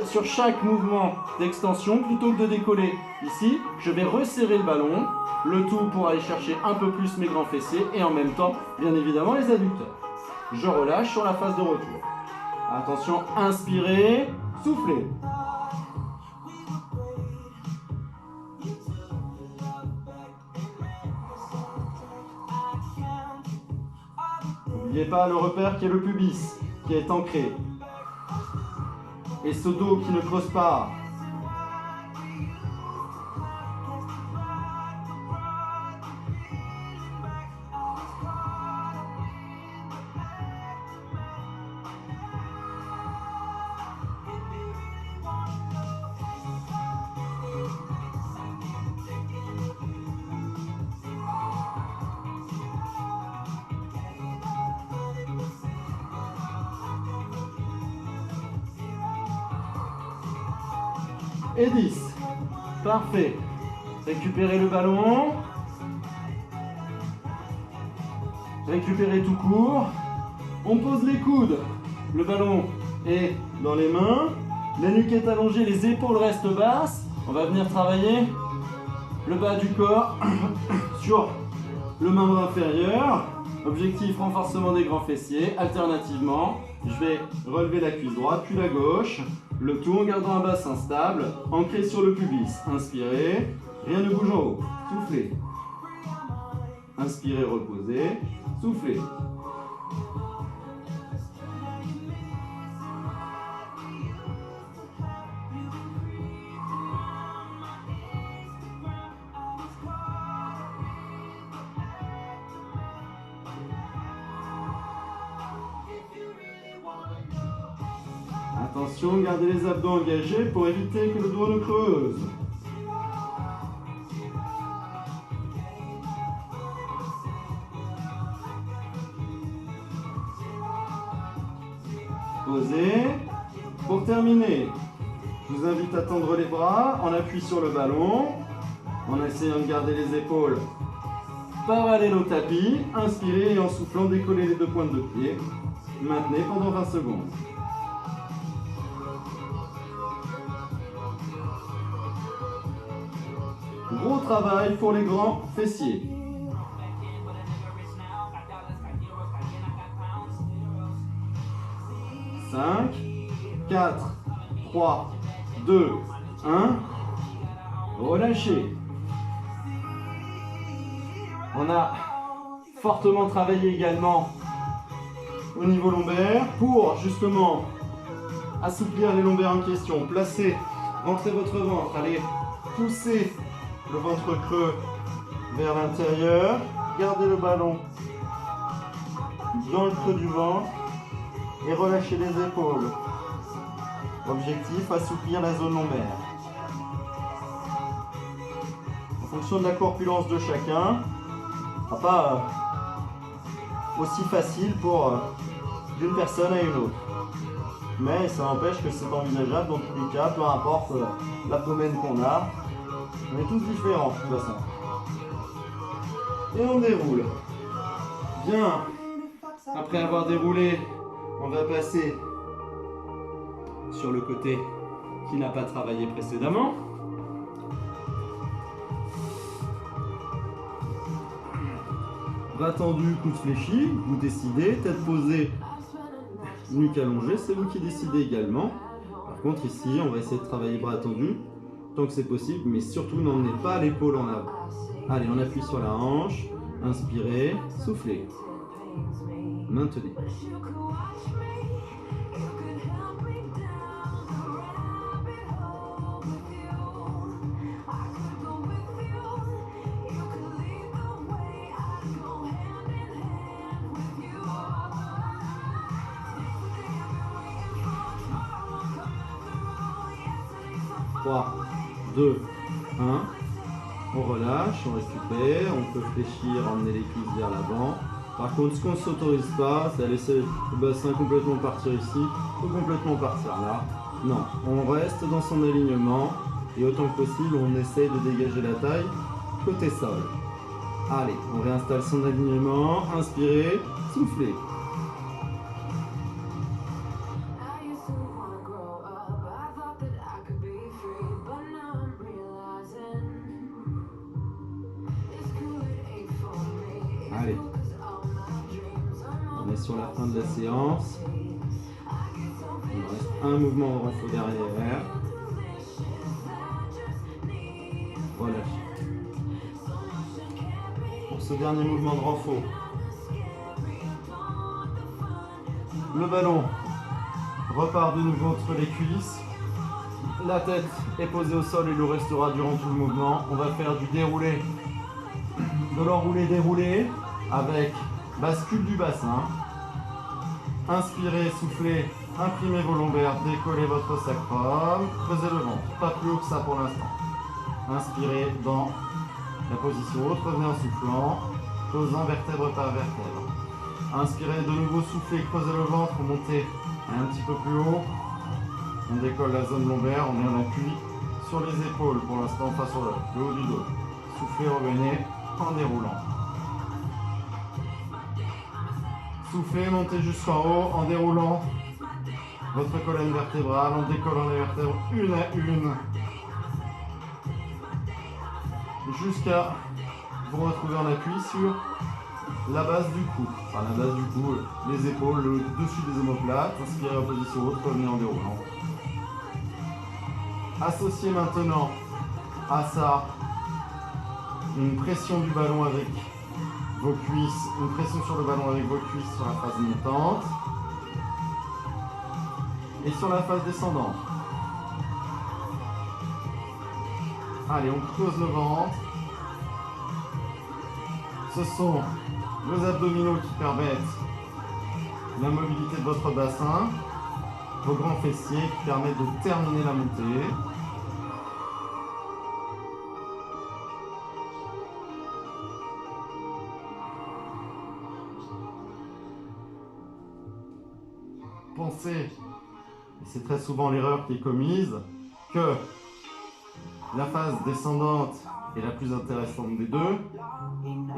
sur chaque mouvement d'extension, plutôt que de décoller ici, je vais resserrer le ballon. Le tout pour aller chercher un peu plus mes grands fessiers et en même temps, bien évidemment, les adducteurs. Je relâche sur la phase de retour. Attention, inspirez, soufflez. N'oubliez pas le repère qui est le pubis, qui est ancré. Et ce dos qui ne creuse pas. Et 10. Parfait. Récupérez le ballon. Récupérez tout court. On pose les coudes. Le ballon est dans les mains. La nuque est allongée, les épaules restent basses. On va venir travailler le bas du corps sur le membre inférieur. Objectif, renforcement des grands fessiers. Alternativement, je vais relever la cuisse droite puis la gauche. Le tout en gardant un bassin stable, ancré sur le pubis. Inspirez, rien ne bouge en haut. Soufflez. Inspirez, reposez. Soufflez. Attention, gardez les abdos engagés pour éviter que le dos ne creuse. Posez. Pour terminer, je vous invite à tendre les bras en appui sur le ballon, en essayant de garder les épaules parallèles au tapis. Inspirez et en soufflant, décollez les deux pointes de pied. Maintenez pendant 20 secondes. Gros travail pour les grands fessiers. 5, 4, 3, 2, 1. Relâchez. On a fortement travaillé également au niveau lombaire pour justement assouplir les lombaires en question. Placez, rentrez votre ventre, allez pousser le ventre creux vers l'intérieur. Gardez le ballon dans le creux du ventre et relâchez les épaules. Objectif, assouplir la zone lombaire. En fonction de la corpulence de chacun, ce ne sera pas aussi facile pour d'une personne à une autre. Mais ça n'empêche que c'est envisageable dans tous les cas, peu importe l'abdomen qu'on a. On est tous différents de toute façon. Et on déroule. Bien. Après avoir déroulé, on va passer sur le côté qui n'a pas travaillé précédemment. Bras tendu, coude fléchi, vous décidez, tête posée, nuque allongée, c'est vous qui décidez également. Par contre ici, on va essayer de travailler bras tendus tant que c'est possible, mais surtout n'emmenez pas l'épaule en avant. Allez, on appuie sur la hanche, inspirez, soufflez, maintenez. Trois, 2, 1. On relâche, on récupère, on peut fléchir, emmener les cuisses vers l'avant. Par contre, ce qu'on ne s'autorise pas, c'est à laisser le bassin complètement partir ici ou complètement partir là. Non, on reste dans son alignement et autant que possible, on essaye de dégager la taille côté sol. Allez, on réinstalle son alignement, inspirez, soufflez. Allez, on est sur la fin de la séance. Il nous reste un mouvement de renfort derrière. Relâche. Pour ce dernier mouvement de renfort, le ballon repart de nouveau entre les cuisses. La tête est posée au sol et le restera durant tout le mouvement. On va faire du déroulé, de l'enroulé-déroulé avec bascule du bassin. Inspirez, soufflez, imprimez vos lombaires, décollez votre sacrum, creusez le ventre, pas plus haut que ça pour l'instant. Inspirez dans la position haute, revenez en soufflant, posant vertèbre par vertèbre. Inspirez de nouveau, soufflez, creusez le ventre, montez un petit peu plus haut. On décolle la zone lombaire, on est en appui sur les épaules pour l'instant face au haut du dos. Soufflez, revenez en déroulant. Soufflez, montez jusqu'en haut en déroulant votre colonne vertébrale, en décollant les vertèbres une à une jusqu'à vous retrouver en appui sur la base du cou. Enfin la base du cou, les épaules, le dessus des omoplates. Inspirez en position haute, revenez en déroulant. Associez maintenant à ça une pression du ballon avec vos cuisses, une pression sur le ballon avec vos cuisses sur la phase montante et sur la phase descendante. Allez, on creuse le ventre. Ce sont vos abdominaux qui permettent la mobilité de votre bassin, vos grands fessiers qui permettent de terminer la montée. penser, et c'est très souvent l'erreur qui est commise, que la phase descendante est la plus intéressante des deux,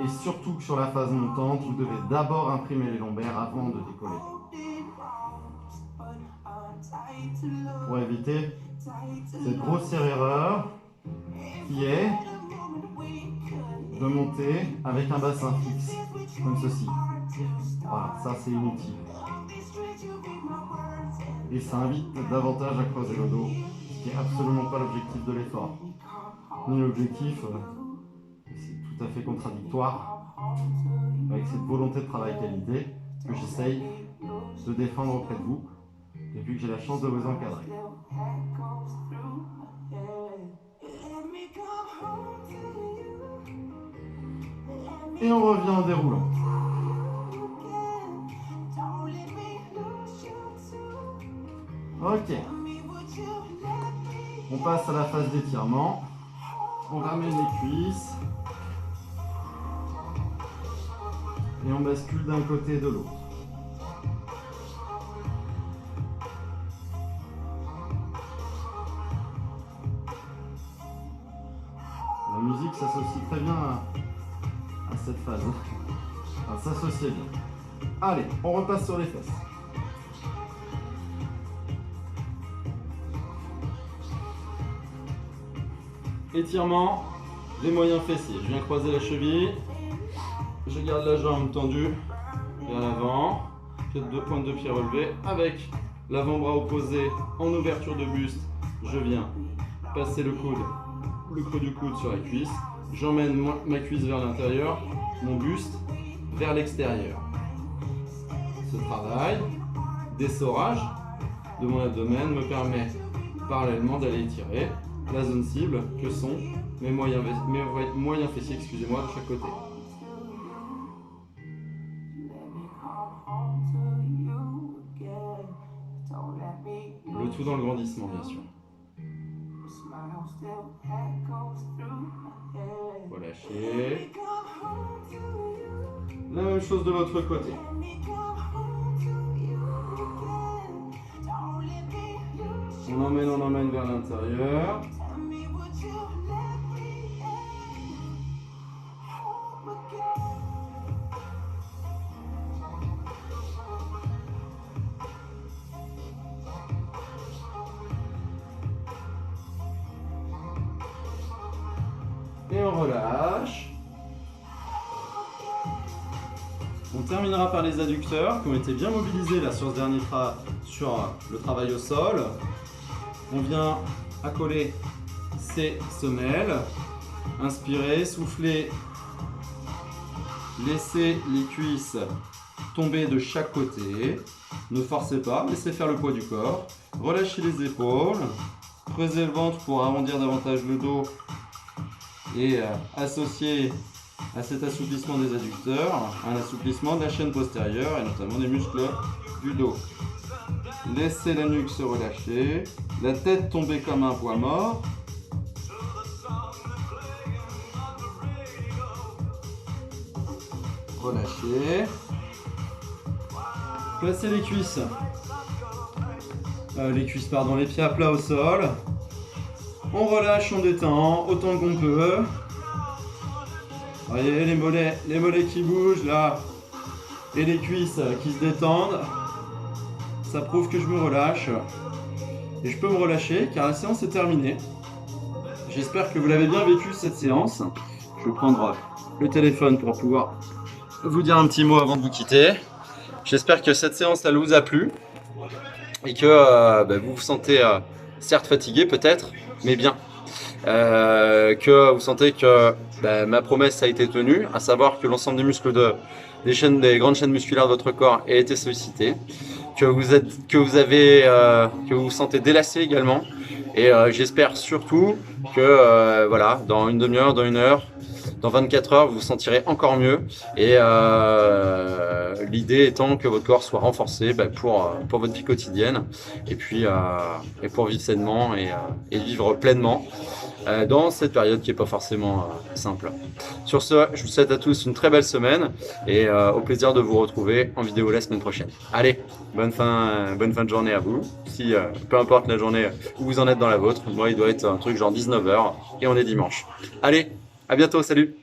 et surtout que sur la phase montante, vous devez d'abord imprimer les lombaires avant de décoller. Pour éviter cette grossière erreur qui est de monter avec un bassin fixe, comme ceci. Voilà, ça c'est inutile. Et ça invite davantage à creuser le dos, ce qui n'est absolument pas l'objectif de l'effort. Ni l'objectif, c'est tout à fait contradictoire avec cette volonté de travail qualité que j'essaye de défendre auprès de vous depuis que j'ai la chance de vous encadrer. Et on revient en déroulant. Ok. On passe à la phase d'étirement. On ramène les cuisses. Et on bascule d'un côté et de l'autre. La musique s'associe très bien à cette phase. Elle s'associe bien. Allez, on repasse sur les fesses. Étirement des moyens fessiers. Je viens croiser la cheville. Je garde la jambe tendue vers l'avant. Faites deux pointes de pied relevées avec l'avant-bras opposé en ouverture de buste. Je viens passer le coude, le creux du coude sur la cuisse. J'emmène ma cuisse vers l'intérieur, mon buste vers l'extérieur. Ce travail d'essorage de mon abdomen me permet parallèlement d'aller étirer la zone cible que sont mes moyens fessiers, excusez-moi, de chaque côté. Le tout dans le grandissement, bien sûr. Relâchez. La même chose de l'autre côté. On emmène vers l'intérieur. Et on relâche. On terminera par les adducteurs qui ont été bien mobilisés là sur ce dernier sur le travail au sol. On vient accoler ses semelles. Inspirez, soufflez. Laissez les cuisses tomber de chaque côté. Ne forcez pas, laissez faire le poids du corps. Relâchez les épaules. Creusez le ventre pour arrondir davantage le dos. Et associé à cet assouplissement des adducteurs, un assouplissement de la chaîne postérieure et notamment des muscles du dos. Laissez la nuque se relâcher, la tête tomber comme un poids mort. Relâchez. Placez les cuisses. Les pieds à plat au sol. On relâche, on détend autant qu'on peut. Voyez les mollets qui bougent là et les cuisses qui se détendent. Ça prouve que je me relâche. Et je peux me relâcher car la séance est terminée. J'espère que vous l'avez bien vécu cette séance. Je vais prendre le téléphone pour pouvoir vous dire un petit mot avant de vous quitter. J'espère que cette séance elle vous a plu et que vous vous sentez certes fatigué peut-être, mais bien. Que vous sentez que ma promesse a été tenue, à savoir que l'ensemble des muscles des grandes chaînes musculaires de votre corps a été sollicité, que vous vous sentez délassé également. Et j'espère surtout que dans une demi-heure, dans une heure, dans 24 heures, vous vous sentirez encore mieux. Et l'idée étant que votre corps soit renforcé pour votre vie quotidienne et puis pour vivre sainement et vivre pleinement. dans cette période qui n'est pas forcément simple. Sur ce, je vous souhaite à tous une très belle semaine et au plaisir de vous retrouver en vidéo la semaine prochaine. Allez, bonne fin de journée à vous. Si, peu importe la journée où vous en êtes dans la vôtre, moi il doit être un truc genre 19 h et on est dimanche. Allez, à bientôt, salut!